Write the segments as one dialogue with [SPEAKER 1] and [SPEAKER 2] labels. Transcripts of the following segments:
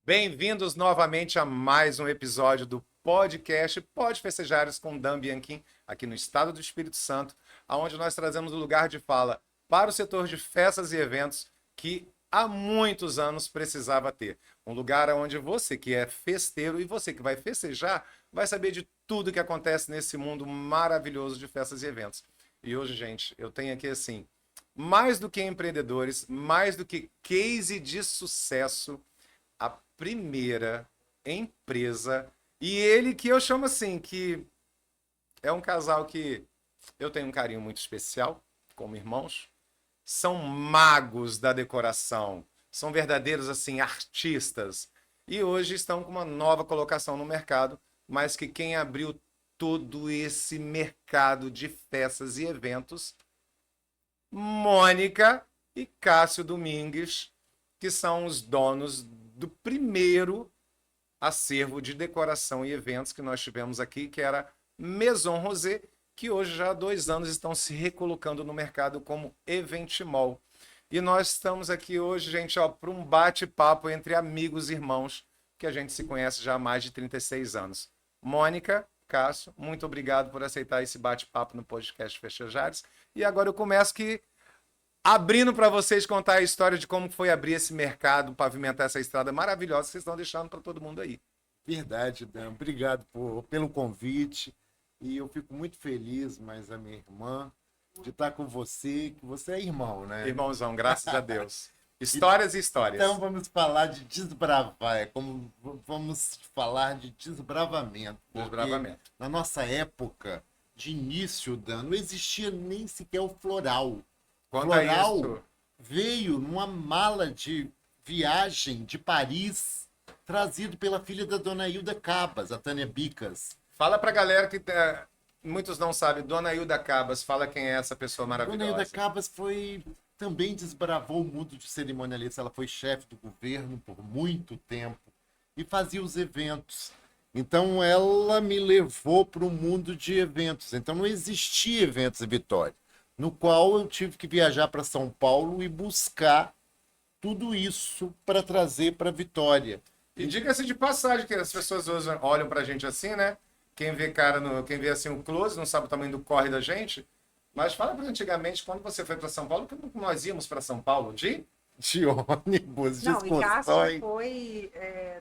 [SPEAKER 1] Bem-vindos novamente a mais um episódio do podcast Pode Festejares com Dan Bianchim, aqui no estado do Espírito Santo, onde nós trazemos o lugar de fala para o setor de festas e eventos que há muitos anos precisava ter. Um lugar onde você que é festeiro e você que vai festejar vai saber de tudo que acontece nesse mundo maravilhoso de festas e eventos. E hoje, gente, eu tenho aqui assim, mais do que empreendedores, mais do que case de sucesso, a primeira empresa, e ele que eu chamo assim, que é um casal que eu tenho um carinho muito especial, como irmãos, são magos da decoração, são verdadeiros assim artistas, e hoje estão com uma nova colocação no mercado, mas que quem abriu todo esse mercado de festas e eventos, Mônica e Cássio Domingues, que são os donos do primeiro acervo de decoração e eventos que nós tivemos aqui, que era Maison Rosé, que hoje já há 2 anos estão se recolocando no mercado como Eventimol. E nós estamos aqui hoje, gente, para um bate-papo entre amigos e irmãos, que a gente se conhece já há mais de 36 anos. Mônica, Cássio, muito obrigado por aceitar esse bate-papo no podcast Festejares. E agora eu começo abrindo para vocês contar a história de como foi abrir esse mercado, pavimentar essa estrada maravilhosa que vocês estão deixando para todo mundo aí.
[SPEAKER 2] Verdade, Dan. Obrigado pelo convite. E eu fico muito feliz, mas a minha irmã, de estar com você, que você é irmão, né?
[SPEAKER 1] Irmãozão, graças a Deus. Histórias e histórias.
[SPEAKER 2] Então vamos falar de desbravar, vamos falar de desbravamento.
[SPEAKER 1] Desbravamento.
[SPEAKER 2] Na nossa época de início, Dan, não existia nem sequer o floral.
[SPEAKER 1] Conta
[SPEAKER 2] Floral
[SPEAKER 1] isso.
[SPEAKER 2] veio numa mala de viagem de Paris, trazido pela filha da dona Hilda Cabas, a Tânia Bicas.
[SPEAKER 1] Fala pra galera que muitos não sabem, Dona Hilda Cabas, fala quem é essa pessoa
[SPEAKER 2] Dona
[SPEAKER 1] maravilhosa.
[SPEAKER 2] Hilda Cabas também desbravou o mundo de cerimonialista. Ela foi chefe do governo por muito tempo e fazia os eventos. Então ela me levou para o mundo de eventos. Então não existia eventos em Vitória, no qual eu tive que viajar para São Paulo e buscar tudo isso para trazer para Vitória.
[SPEAKER 1] E diga-se de passagem que as pessoas hoje olham pra gente assim, né? Quem vê assim o close, não sabe o tamanho do corre da gente. Mas fala pra antigamente, quando você foi para São Paulo, como nós íamos para São Paulo?
[SPEAKER 2] De ônibus, de
[SPEAKER 3] Não, e Cássio
[SPEAKER 2] excursões.
[SPEAKER 3] foi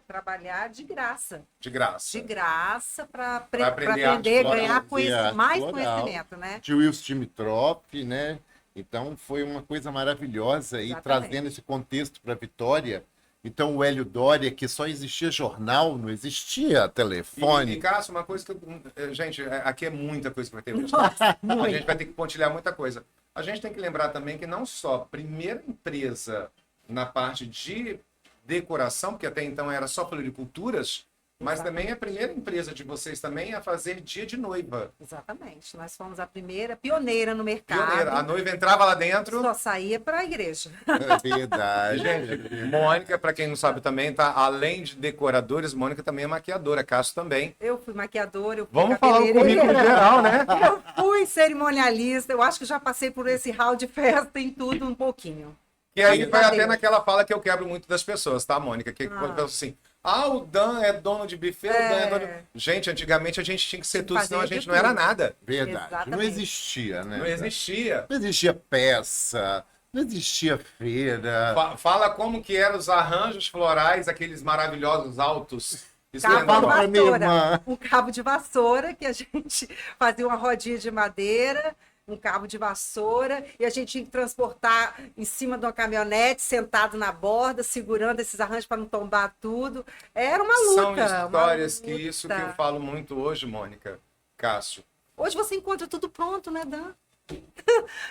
[SPEAKER 3] trabalhar de graça.
[SPEAKER 1] De graça.
[SPEAKER 3] De graça para
[SPEAKER 1] aprender
[SPEAKER 3] aprender,
[SPEAKER 1] arte
[SPEAKER 3] ganhar
[SPEAKER 2] floral,
[SPEAKER 3] mais
[SPEAKER 2] floral.
[SPEAKER 3] conhecimento, né?
[SPEAKER 2] De Wilson Dimitrov, né? Então foi uma coisa maravilhosa e
[SPEAKER 3] Exatamente.
[SPEAKER 2] trazendo esse contexto para Vitória. Então o Hélio Dória, que só existia jornal, não existia telefone.
[SPEAKER 1] E Cássio, uma coisa que gente, aqui é muita coisa que vai ter hoje.
[SPEAKER 3] Nossa,
[SPEAKER 1] A
[SPEAKER 3] muito.
[SPEAKER 1] gente vai ter que pontilhar muita coisa. A gente tem que lembrar também que não só a primeira empresa na parte de decoração, porque até então era só floriculturas, mas
[SPEAKER 3] Exatamente.
[SPEAKER 1] também a primeira empresa de vocês também a fazer dia de noiva.
[SPEAKER 3] Exatamente. Nós fomos a primeira pioneira no mercado.
[SPEAKER 1] Pioneira. A noiva entrava lá dentro.
[SPEAKER 3] Só saía para a igreja.
[SPEAKER 2] É verdade.
[SPEAKER 1] Gente, Mônica, para quem não sabe também, tá? Além de decoradores, Mônica também é maquiadora, Cássio também.
[SPEAKER 3] Eu fui maquiadora, eu fui
[SPEAKER 1] Vamos falar o currículo
[SPEAKER 3] cabeleireira.
[SPEAKER 1] geral, né?
[SPEAKER 3] Eu fui cerimonialista. Eu acho que já passei por esse hall de festa em tudo um pouquinho.
[SPEAKER 1] E aí vai até
[SPEAKER 3] Deus.
[SPEAKER 1] naquela fala que eu quebro muito das pessoas, tá, Mônica? Que quando pensa assim, o Dan é dono de buffet, o Dan é dono de... Gente, antigamente a gente tinha que ser
[SPEAKER 3] Tinha que
[SPEAKER 1] tudo, senão a
[SPEAKER 3] fazer
[SPEAKER 1] gente
[SPEAKER 3] de
[SPEAKER 1] não era
[SPEAKER 3] tudo.
[SPEAKER 1] nada.
[SPEAKER 2] Verdade. Não
[SPEAKER 3] Exatamente.
[SPEAKER 2] existia, né?
[SPEAKER 1] Não existia.
[SPEAKER 2] Não existia peça, não existia feira.
[SPEAKER 1] Fala como que eram os arranjos florais, aqueles maravilhosos altos.
[SPEAKER 3] Cabo de
[SPEAKER 2] Fala pra minha
[SPEAKER 3] vassoura.
[SPEAKER 2] irmã.
[SPEAKER 3] Um cabo de vassoura que a gente fazia uma rodinha de madeira, um cabo de vassoura, e a gente tinha que transportar em cima de uma caminhonete, sentado na borda, segurando esses arranjos para não tombar tudo. Era uma luta.
[SPEAKER 1] São histórias
[SPEAKER 3] uma
[SPEAKER 1] que isso que
[SPEAKER 3] luta.
[SPEAKER 1] eu falo muito hoje, Mônica, Cássio.
[SPEAKER 3] Hoje você encontra tudo pronto, né, Dan?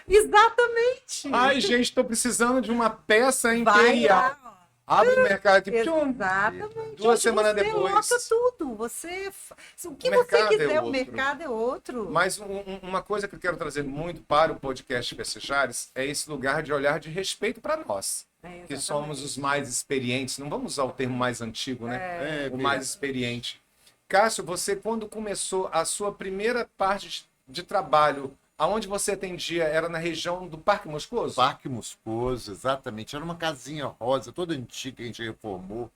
[SPEAKER 3] Exatamente.
[SPEAKER 1] Ai, gente, estou precisando de uma peça
[SPEAKER 3] Vai
[SPEAKER 1] imperial.
[SPEAKER 3] lá, ó.
[SPEAKER 1] Abre o mercado aqui. tchum.
[SPEAKER 3] Exatamente.
[SPEAKER 1] 2
[SPEAKER 3] Hoje
[SPEAKER 1] semanas
[SPEAKER 3] você
[SPEAKER 1] depois.
[SPEAKER 3] lota tudo. O que
[SPEAKER 1] O
[SPEAKER 3] você
[SPEAKER 1] mercado é
[SPEAKER 3] quiser, o
[SPEAKER 1] outro.
[SPEAKER 3] mercado é outro.
[SPEAKER 1] Mas uma coisa que eu quero trazer muito para o podcast Festejares é esse lugar de olhar de respeito para nós, que
[SPEAKER 3] Exatamente.
[SPEAKER 1] somos os mais experientes. Não vamos usar o termo mais antigo, né?
[SPEAKER 2] É,
[SPEAKER 1] O mais experiente. Cássio, você quando começou a sua primeira parte de trabalho, aonde você atendia, era na região do Parque Moscoso?
[SPEAKER 2] Parque Moscoso, exatamente. Era uma casinha rosa, toda antiga, que a gente reformou.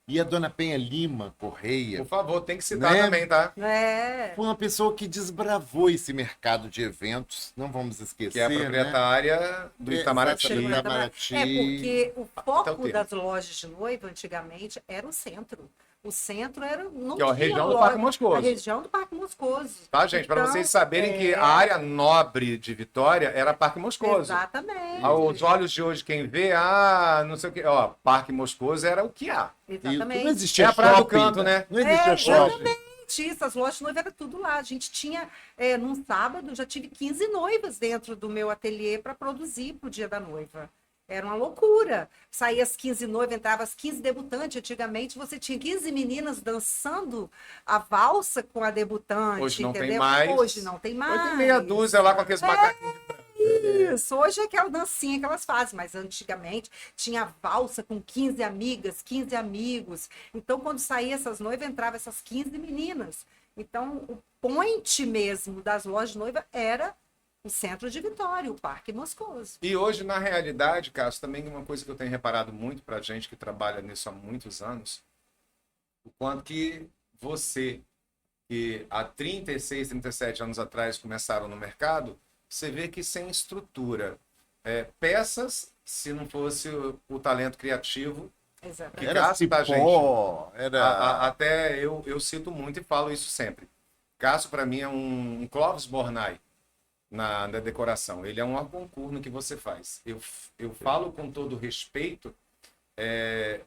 [SPEAKER 2] E a dona Penha Lima
[SPEAKER 1] Por
[SPEAKER 2] Correia
[SPEAKER 1] favor, tem que citar
[SPEAKER 2] Né?
[SPEAKER 1] também, tá?
[SPEAKER 3] É.
[SPEAKER 2] foi uma pessoa que desbravou esse mercado de eventos, não vamos esquecer,
[SPEAKER 1] Que é a
[SPEAKER 2] né?
[SPEAKER 1] proprietária do Itamaraty.
[SPEAKER 2] Exatamente.
[SPEAKER 3] É
[SPEAKER 2] Itamaraty.
[SPEAKER 3] porque o
[SPEAKER 1] Até o
[SPEAKER 3] foco
[SPEAKER 1] termo.
[SPEAKER 3] das lojas de noiva antigamente era o centro. O centro era não
[SPEAKER 1] Que é a
[SPEAKER 3] tinha
[SPEAKER 1] região do
[SPEAKER 3] loja,
[SPEAKER 1] Parque
[SPEAKER 3] a
[SPEAKER 1] Moscoso.
[SPEAKER 3] região do Parque Moscoso.
[SPEAKER 1] Tá, gente? Para
[SPEAKER 3] Então,
[SPEAKER 1] vocês saberem que
[SPEAKER 3] é.
[SPEAKER 1] a área nobre de Vitória era Parque Moscoso.
[SPEAKER 3] Exatamente.
[SPEAKER 1] Aos olhos de hoje, quem vê, não sei o quê. Ó, Parque Moscoso era o que há.
[SPEAKER 2] E
[SPEAKER 3] Exatamente.
[SPEAKER 2] não existia
[SPEAKER 1] É a Praia do
[SPEAKER 2] shopping,
[SPEAKER 1] Canto, né?
[SPEAKER 2] Não existia
[SPEAKER 3] É,
[SPEAKER 2] shopping.
[SPEAKER 3] Isso, as lojas de noiva era tudo lá. A gente tinha, num sábado, já tive 15 noivas dentro do meu ateliê para produzir pro dia da noiva. Era uma loucura. Saía as 15 noivas, entrava as 15 debutantes. Antigamente você tinha 15 meninas dançando a valsa com a debutante.
[SPEAKER 1] Hoje não tem
[SPEAKER 3] entendeu?
[SPEAKER 1] mais.
[SPEAKER 3] Hoje não tem mais.
[SPEAKER 1] Hoje tem meia dúzia lá com aqueles macaquinhos.
[SPEAKER 3] Isso, hoje é aquela dancinha que elas fazem, mas antigamente tinha valsa com 15 amigas, 15 amigos. Então, quando saía essas noivas, entravam essas 15 meninas. Então, o point mesmo das lojas de noiva era o centro de Vitória, o Parque Moscoso.
[SPEAKER 1] E hoje, na realidade, Cássio, também uma coisa que eu tenho reparado muito pra gente que trabalha nisso há muitos anos, o quanto que você, que há 36, 37 anos atrás começaram no mercado, você vê que sem estrutura, peças, se não fosse o talento criativo,
[SPEAKER 3] Exatamente.
[SPEAKER 1] Que
[SPEAKER 2] Era
[SPEAKER 1] Cássio, tá,
[SPEAKER 2] cipó, era...
[SPEAKER 1] até eu cito muito e falo isso sempre. Cássio, para mim, é um Clóvis Bornai na decoração. Ele é um concurso no que você faz. Eu falo com todo respeito,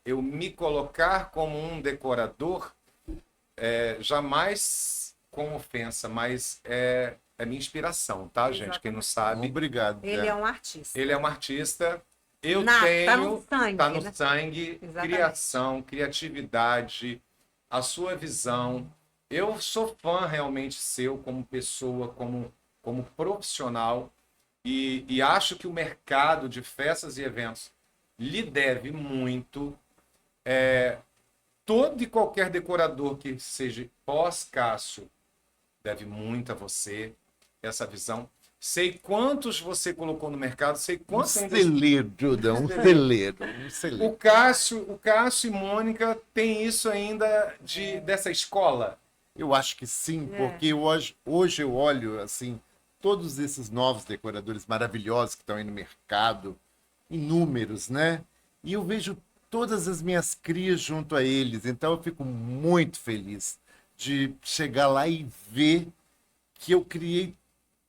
[SPEAKER 1] eu me colocar como um decorador, jamais com ofensa, mas é minha inspiração, tá, gente? Quem não sabe,
[SPEAKER 2] Obrigado.
[SPEAKER 3] Ele é um artista.
[SPEAKER 1] ele é um artista. Eu
[SPEAKER 3] Tá
[SPEAKER 1] tenho,
[SPEAKER 3] no sangue,
[SPEAKER 1] tá no
[SPEAKER 3] né?
[SPEAKER 1] sangue,
[SPEAKER 3] Exatamente.
[SPEAKER 1] criação, criatividade, a sua visão. Eu sou fã realmente seu como pessoa, como profissional, e acho que o mercado de festas e eventos lhe deve muito. Todo e qualquer decorador que seja pós-Cássio deve muito a você, essa visão. Sei quantos você colocou no mercado, sei
[SPEAKER 2] Um
[SPEAKER 1] quantos ainda...
[SPEAKER 2] celeiro, Judão, um celeiro. Um
[SPEAKER 1] O
[SPEAKER 2] celeiro.
[SPEAKER 1] Cássio e Mônica têm isso ainda dessa escola.
[SPEAKER 2] Eu acho que sim, porque hoje eu olho assim todos esses novos decoradores maravilhosos que estão aí no mercado, inúmeros, né? E eu vejo todas as minhas crias junto a eles, então eu fico muito feliz de chegar lá e ver que eu criei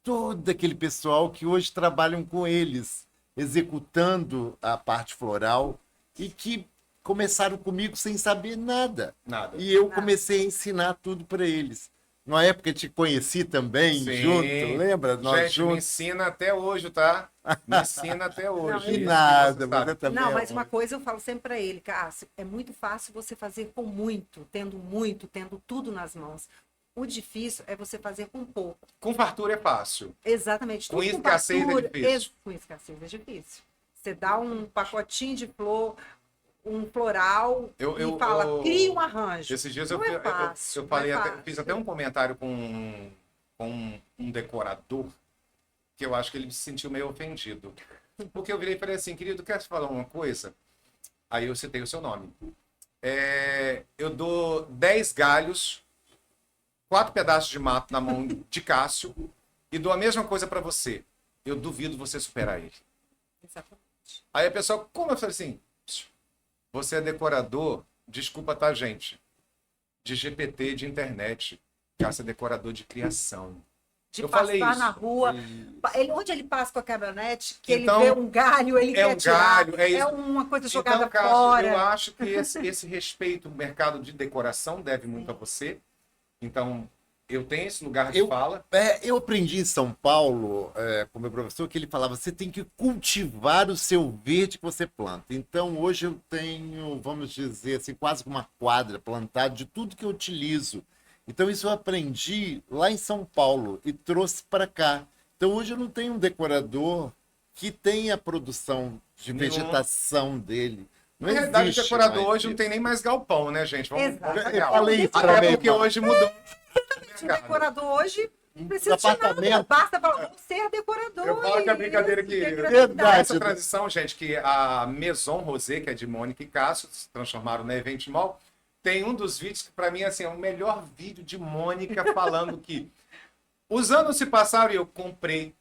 [SPEAKER 2] todo aquele pessoal que hoje trabalham com eles, executando a parte floral e que começaram comigo sem saber nada.
[SPEAKER 1] Nada.
[SPEAKER 2] E eu comecei a ensinar tudo para eles. Na época eu te conheci também,
[SPEAKER 1] Sim.
[SPEAKER 2] junto, lembra? Nós
[SPEAKER 1] Gente, me
[SPEAKER 2] juntos.
[SPEAKER 1] ensina até hoje, tá? Me ensina até hoje.
[SPEAKER 3] Não,
[SPEAKER 2] Que
[SPEAKER 3] eu-
[SPEAKER 2] nada,
[SPEAKER 1] Você sabe.
[SPEAKER 2] você também.
[SPEAKER 3] Não,
[SPEAKER 2] é
[SPEAKER 3] mas
[SPEAKER 2] um-
[SPEAKER 3] uma coisa eu falo sempre para ele, Cássio, é muito fácil você fazer com muito, tendo tudo nas mãos. O difícil é você fazer com pouco.
[SPEAKER 1] Com fartura é fácil.
[SPEAKER 3] Exatamente.
[SPEAKER 1] Com
[SPEAKER 3] Tudo
[SPEAKER 1] escassez é
[SPEAKER 3] fartura,
[SPEAKER 1] difícil.
[SPEAKER 3] Com escassez é difícil. Você dá um pacotinho de flor, um floral e fala, cria um arranjo.
[SPEAKER 1] Esses dias
[SPEAKER 3] Não
[SPEAKER 1] eu,
[SPEAKER 3] é
[SPEAKER 1] eu-
[SPEAKER 3] fácil,
[SPEAKER 1] eu falei
[SPEAKER 3] não é
[SPEAKER 1] até,
[SPEAKER 3] fácil.
[SPEAKER 1] fiz até um comentário com um decorador que eu acho que ele se sentiu meio ofendido. Porque eu virei e falei assim, querido, quer falar uma coisa? Aí eu citei o seu nome. Eu dou 10 galhos, 4 pedaços de mato na mão de Cássio e dou a mesma coisa para você. Eu duvido você superar ele.
[SPEAKER 3] Exatamente.
[SPEAKER 1] Aí a pessoa, como? Eu falei assim, você é decorador, desculpa, tá, gente? De GPT, de internet. Cássio é decorador de criação.
[SPEAKER 3] De
[SPEAKER 1] Eu
[SPEAKER 3] passar
[SPEAKER 1] falei isso.
[SPEAKER 3] na rua, onde ele passa com a caminhonete, que
[SPEAKER 1] Então,
[SPEAKER 3] ele vê um galho, ele
[SPEAKER 1] é
[SPEAKER 3] quer
[SPEAKER 1] um
[SPEAKER 3] tirar.
[SPEAKER 1] galho, é isso.
[SPEAKER 3] uma coisa jogada
[SPEAKER 1] Então, Cássio,
[SPEAKER 3] fora.
[SPEAKER 1] eu acho que esse respeito ao mercado de decoração deve muito a você. Então, eu tenho esse lugar de fala.
[SPEAKER 2] Eu aprendi em São Paulo, com meu professor, que ele falava, você tem que cultivar o seu verde que você planta. Então, hoje eu tenho, vamos dizer assim, quase uma quadra plantada de tudo que eu utilizo. Então, isso eu aprendi lá em São Paulo e trouxe para cá. Então, hoje eu não tenho um decorador que tenha a produção de
[SPEAKER 1] Nenhum.
[SPEAKER 2] vegetação dele. Não
[SPEAKER 1] Na realidade, o
[SPEAKER 2] existe
[SPEAKER 1] decorador
[SPEAKER 2] mais
[SPEAKER 1] hoje não
[SPEAKER 2] isso.
[SPEAKER 1] tem nem mais galpão, né, gente? Vamos
[SPEAKER 3] Exato.
[SPEAKER 1] ser
[SPEAKER 2] Eu
[SPEAKER 1] real.
[SPEAKER 2] falei isso
[SPEAKER 1] Até
[SPEAKER 2] também,
[SPEAKER 1] porque
[SPEAKER 2] Paulo.
[SPEAKER 1] hoje mudou.
[SPEAKER 3] O decorador hoje Não precisa de nada, basta falar, vou ser decorador.
[SPEAKER 1] Eu falo que a brincadeira que...
[SPEAKER 2] Verdade.
[SPEAKER 1] Essa transição, gente, que a Maison Rosé, que é de Mônica e Cássio, se transformaram na Event Mall, tem um dos vídeos que, para mim, assim, é o melhor vídeo de Mônica falando que os anos se passaram e eu comprei.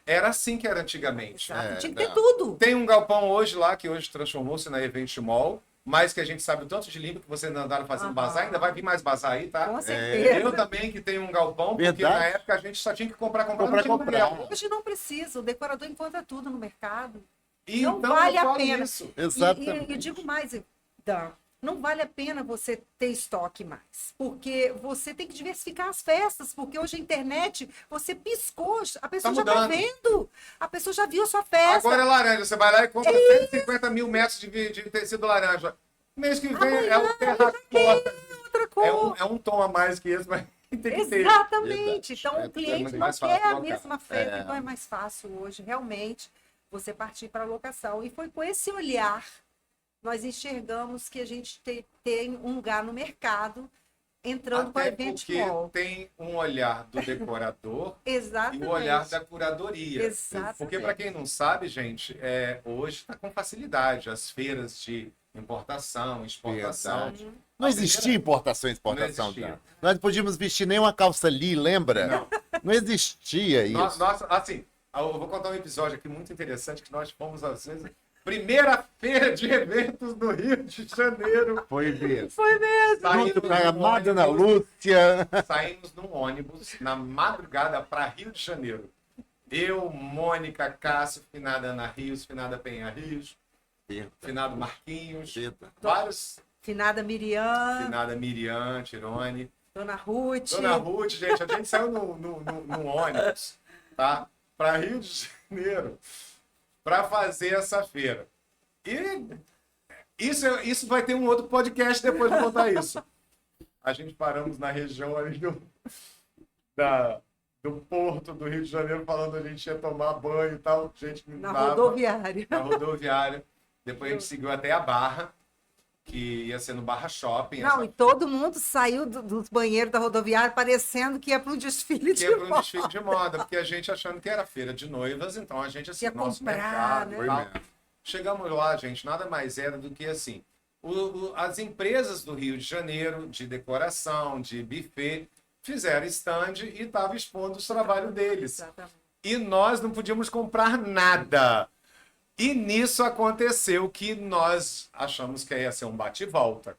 [SPEAKER 1] Era assim que era antigamente.
[SPEAKER 3] Exato, tinha que ter tudo.
[SPEAKER 1] Tem um galpão hoje lá, que hoje transformou-se na Event Mall, mas que a gente sabe o tanto de limpo que vocês andaram fazendo bazar, ainda vai vir mais bazar aí, tá?
[SPEAKER 3] Com certeza.
[SPEAKER 1] Eu também que tenho um galpão, porque
[SPEAKER 2] Verdade.
[SPEAKER 1] na época a gente só tinha que comprar não tinha material.
[SPEAKER 3] Hoje não precisa, o decorador encontra tudo no mercado.
[SPEAKER 1] E
[SPEAKER 3] Não
[SPEAKER 1] então,
[SPEAKER 3] vale
[SPEAKER 1] eu
[SPEAKER 3] a
[SPEAKER 1] falo
[SPEAKER 3] pena.
[SPEAKER 1] isso.
[SPEAKER 2] Exatamente.
[SPEAKER 3] E eu digo mais, Dan, não vale a pena você ter estoque mais, porque você tem que diversificar as festas, porque hoje a internet, você piscou, a pessoa já está
[SPEAKER 1] mudando.
[SPEAKER 3] vendo, a pessoa já viu a sua festa.
[SPEAKER 1] Agora é laranja, você vai lá e compra 150 mil metros de tecido laranja. Mês que vem é o terracota.
[SPEAKER 3] Outra cor.
[SPEAKER 1] É um tom a mais que esse, mas tem que ter.
[SPEAKER 3] Exatamente. Então
[SPEAKER 2] É
[SPEAKER 3] o cliente
[SPEAKER 1] muito
[SPEAKER 3] não
[SPEAKER 1] mais fácil
[SPEAKER 3] quer a
[SPEAKER 1] colocar.
[SPEAKER 3] mesma festa, então é mais fácil hoje realmente você partir para a locação. E foi com esse olhar nós enxergamos que a gente tem um lugar no mercado entrando com a
[SPEAKER 1] Até
[SPEAKER 3] Event
[SPEAKER 1] porque
[SPEAKER 3] Mall.
[SPEAKER 1] tem um olhar do decorador e
[SPEAKER 3] Exatamente.
[SPEAKER 1] o olhar da curadoria.
[SPEAKER 3] Exatamente.
[SPEAKER 1] Porque, para quem não sabe, gente, hoje está com facilidade as feiras de importação, exportação.
[SPEAKER 2] Verdade. Não existia importação e exportação.
[SPEAKER 1] Não existia.
[SPEAKER 2] Tá? Nós não podíamos vestir nem uma calça ali, lembra?
[SPEAKER 1] Não.
[SPEAKER 2] Não existia isso.
[SPEAKER 1] Nossa, assim, eu vou contar um episódio aqui muito interessante que nós fomos, às vezes, primeira feira de eventos no Rio de Janeiro.
[SPEAKER 2] Foi mesmo.
[SPEAKER 3] Foi mesmo.
[SPEAKER 2] Junto com a
[SPEAKER 1] num
[SPEAKER 2] amada Ana
[SPEAKER 1] ônibus.
[SPEAKER 2] Lúcia.
[SPEAKER 1] Saímos num ônibus na madrugada para Rio de Janeiro. Eu, Mônica, Cássio, finada Ana Rios, finada Penha Rios, finado Marquinhos, vários,
[SPEAKER 3] Finada Miriam,
[SPEAKER 1] finada Miriam, Tirone.
[SPEAKER 3] Dona Ruth.
[SPEAKER 1] Dona Ruth, gente, a gente saiu no ônibus, tá? Para Rio de Janeiro, para fazer essa feira. E isso vai ter um outro podcast depois de contar isso. A gente paramos na região ali do Porto do Rio de Janeiro, falando que a gente ia tomar banho e tal. Gente,
[SPEAKER 3] Na rodoviária.
[SPEAKER 1] Na rodoviária. Depois a gente seguiu até a Barra, que ia ser no Barra Shopping.
[SPEAKER 3] Não, e todo mundo saiu dos banheiros da rodoviária parecendo que ia para um desfile
[SPEAKER 1] que
[SPEAKER 3] de
[SPEAKER 1] ia para um
[SPEAKER 3] moda.
[SPEAKER 1] desfile de moda, porque a gente achando que era feira de noivas, então a gente assim,
[SPEAKER 3] Ia
[SPEAKER 1] nosso
[SPEAKER 3] comprar,
[SPEAKER 1] mercado
[SPEAKER 3] né?
[SPEAKER 1] e tal. Chegamos lá, gente, nada mais era do que assim, as empresas do Rio de Janeiro, de decoração, de buffet, fizeram stand e estavam expondo os trabalhos deles.
[SPEAKER 3] Exatamente.
[SPEAKER 1] E nós não podíamos comprar nada. E nisso aconteceu que nós achamos que ia ser um bate-volta.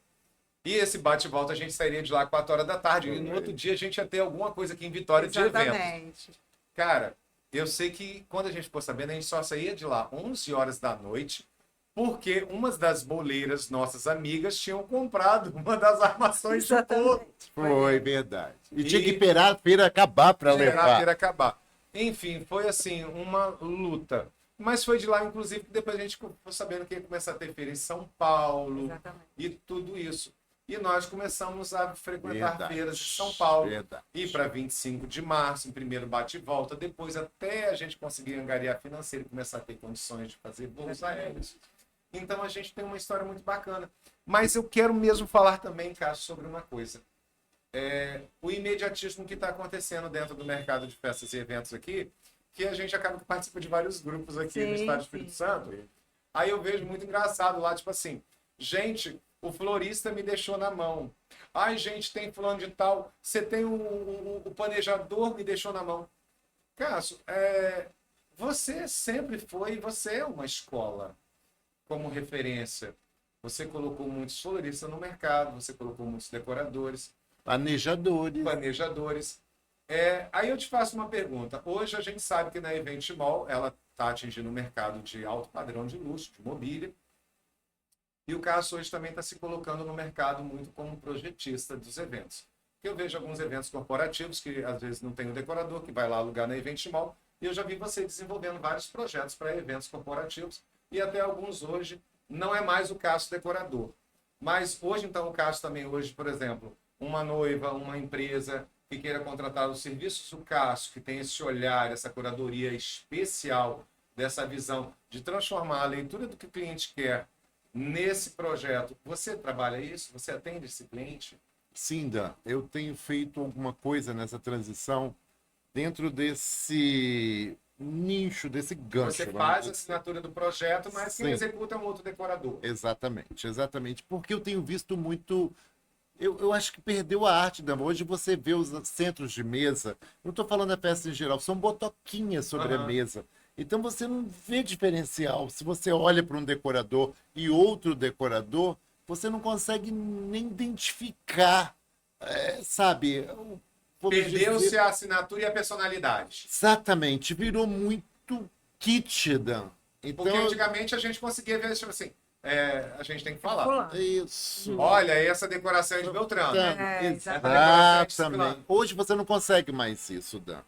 [SPEAKER 1] E esse bate-volta a gente sairia de lá 4 horas da tarde. E no outro dia a gente ia ter alguma coisa aqui em Vitória de evento.
[SPEAKER 3] Exatamente.
[SPEAKER 1] Cara, eu sei que quando a gente ficou sabendo, a gente só saía de lá 11 horas da noite, porque umas das boleiras nossas amigas tinham comprado uma das armações de bolo.
[SPEAKER 3] Exatamente.
[SPEAKER 2] Foi verdade. E
[SPEAKER 1] E-
[SPEAKER 2] tinha que esperar a feira acabar para
[SPEAKER 1] Esperar a
[SPEAKER 2] levar.
[SPEAKER 1] feira acabar. Enfim, foi assim, uma luta. Mas foi de lá, inclusive, que depois a gente ficou sabendo que ia começar a ter feira em São Paulo
[SPEAKER 3] Exatamente.
[SPEAKER 1] e tudo isso. E nós começamos a frequentar
[SPEAKER 2] Verdade.
[SPEAKER 1] feiras de São Paulo.
[SPEAKER 2] Verdade.
[SPEAKER 1] Ir para 25 de março, em primeiro bate e volta, depois até a gente conseguir angariar financeiro e começar a ter condições de fazer voos aéreos. Então a gente tem uma história muito bacana. Mas eu quero mesmo falar também, Cássio, sobre uma coisa. O imediatismo que está acontecendo dentro do mercado de festas e eventos aqui, que a gente acaba que participa de vários grupos aqui no
[SPEAKER 3] Sim,
[SPEAKER 1] Estado do Espírito Santo. Aí eu vejo muito engraçado lá, tipo assim, gente, o florista me deixou na mão. Ai, gente, tem fulano de tal. Você tem o planejador me deixou na mão. Cássio, você sempre foi, você é uma escola como referência. Você colocou muitos floristas no mercado, você colocou muitos decoradores,
[SPEAKER 2] Planejadores.
[SPEAKER 1] planejadores. Aí eu te faço uma pergunta. Hoje a gente sabe que na Event Mall ela está atingindo o mercado de alto padrão de luxo, de mobília. E o Cássio hoje também está se colocando no mercado muito como projetista dos eventos. Eu vejo alguns eventos corporativos que às vezes não tem um decorador que vai lá alugar na Event Mall. E eu já vi você desenvolvendo vários projetos para eventos corporativos. E até alguns hoje não é mais o Cássio decorador. Mas hoje, então, o Cássio também hoje, por exemplo, uma noiva, uma empresa que queira contratar os serviços do Cássio, que tem esse olhar, essa curadoria especial, dessa visão de transformar a leitura do que o cliente quer nesse projeto. Você trabalha isso? Você atende esse cliente?
[SPEAKER 2] Sim, Dan, eu tenho feito alguma coisa nessa transição dentro desse nicho, desse gancho.
[SPEAKER 1] Você
[SPEAKER 2] vamos
[SPEAKER 1] faz a
[SPEAKER 2] dizer assim.
[SPEAKER 1] assinatura do projeto, mas quem
[SPEAKER 2] Sim.
[SPEAKER 1] executa é um outro decorador.
[SPEAKER 2] Exatamente, exatamente. Porque eu tenho visto muito. Eu acho que perdeu a arte, Dan. Hoje você vê os centros de mesa, não estou falando da festa em geral, são botoquinhas sobre a
[SPEAKER 1] Aham.
[SPEAKER 2] mesa. Então você não vê diferencial. Se você olha para um decorador e outro decorador, você não consegue nem identificar, sabe? Vamos
[SPEAKER 1] Perdeu-se
[SPEAKER 2] dizer,
[SPEAKER 1] a assinatura e a personalidade.
[SPEAKER 2] exatamente, virou muito kit, Dan.
[SPEAKER 1] Porque
[SPEAKER 2] Então,
[SPEAKER 1] antigamente a gente conseguia ver, tipo assim, a gente tem que falar.
[SPEAKER 3] Fulano.
[SPEAKER 2] isso.
[SPEAKER 1] Olha, essa decoração é de Beltrano.
[SPEAKER 2] Dan,
[SPEAKER 1] Essa decoração é de
[SPEAKER 2] exatamente.
[SPEAKER 1] Ciclano.
[SPEAKER 2] Hoje você não consegue mais isso, Dan.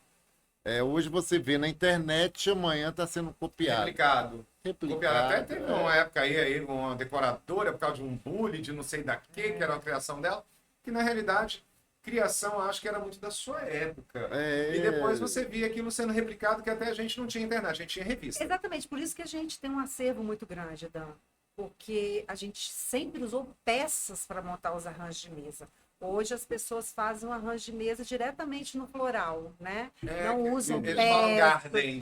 [SPEAKER 2] Hoje você vê na internet, amanhã está sendo copiado.
[SPEAKER 1] Replicado. Copiado. Até
[SPEAKER 2] Replicado.
[SPEAKER 1] teve uma época aí, uma decoradora, por causa de um bullying, de não sei da que era uma criação dela, que na realidade, criação acho que era muito da sua época.
[SPEAKER 2] É.
[SPEAKER 1] E depois você via aquilo sendo replicado, que até a gente não tinha internet, a gente tinha revista.
[SPEAKER 3] Exatamente, por isso que a gente tem um acervo muito grande, Dan. Porque a gente sempre usou peças para montar os arranjos de mesa. Hoje as pessoas fazem um arranjo de mesa diretamente no floral, né? Não usam
[SPEAKER 1] eles
[SPEAKER 3] peças.
[SPEAKER 1] falam garden.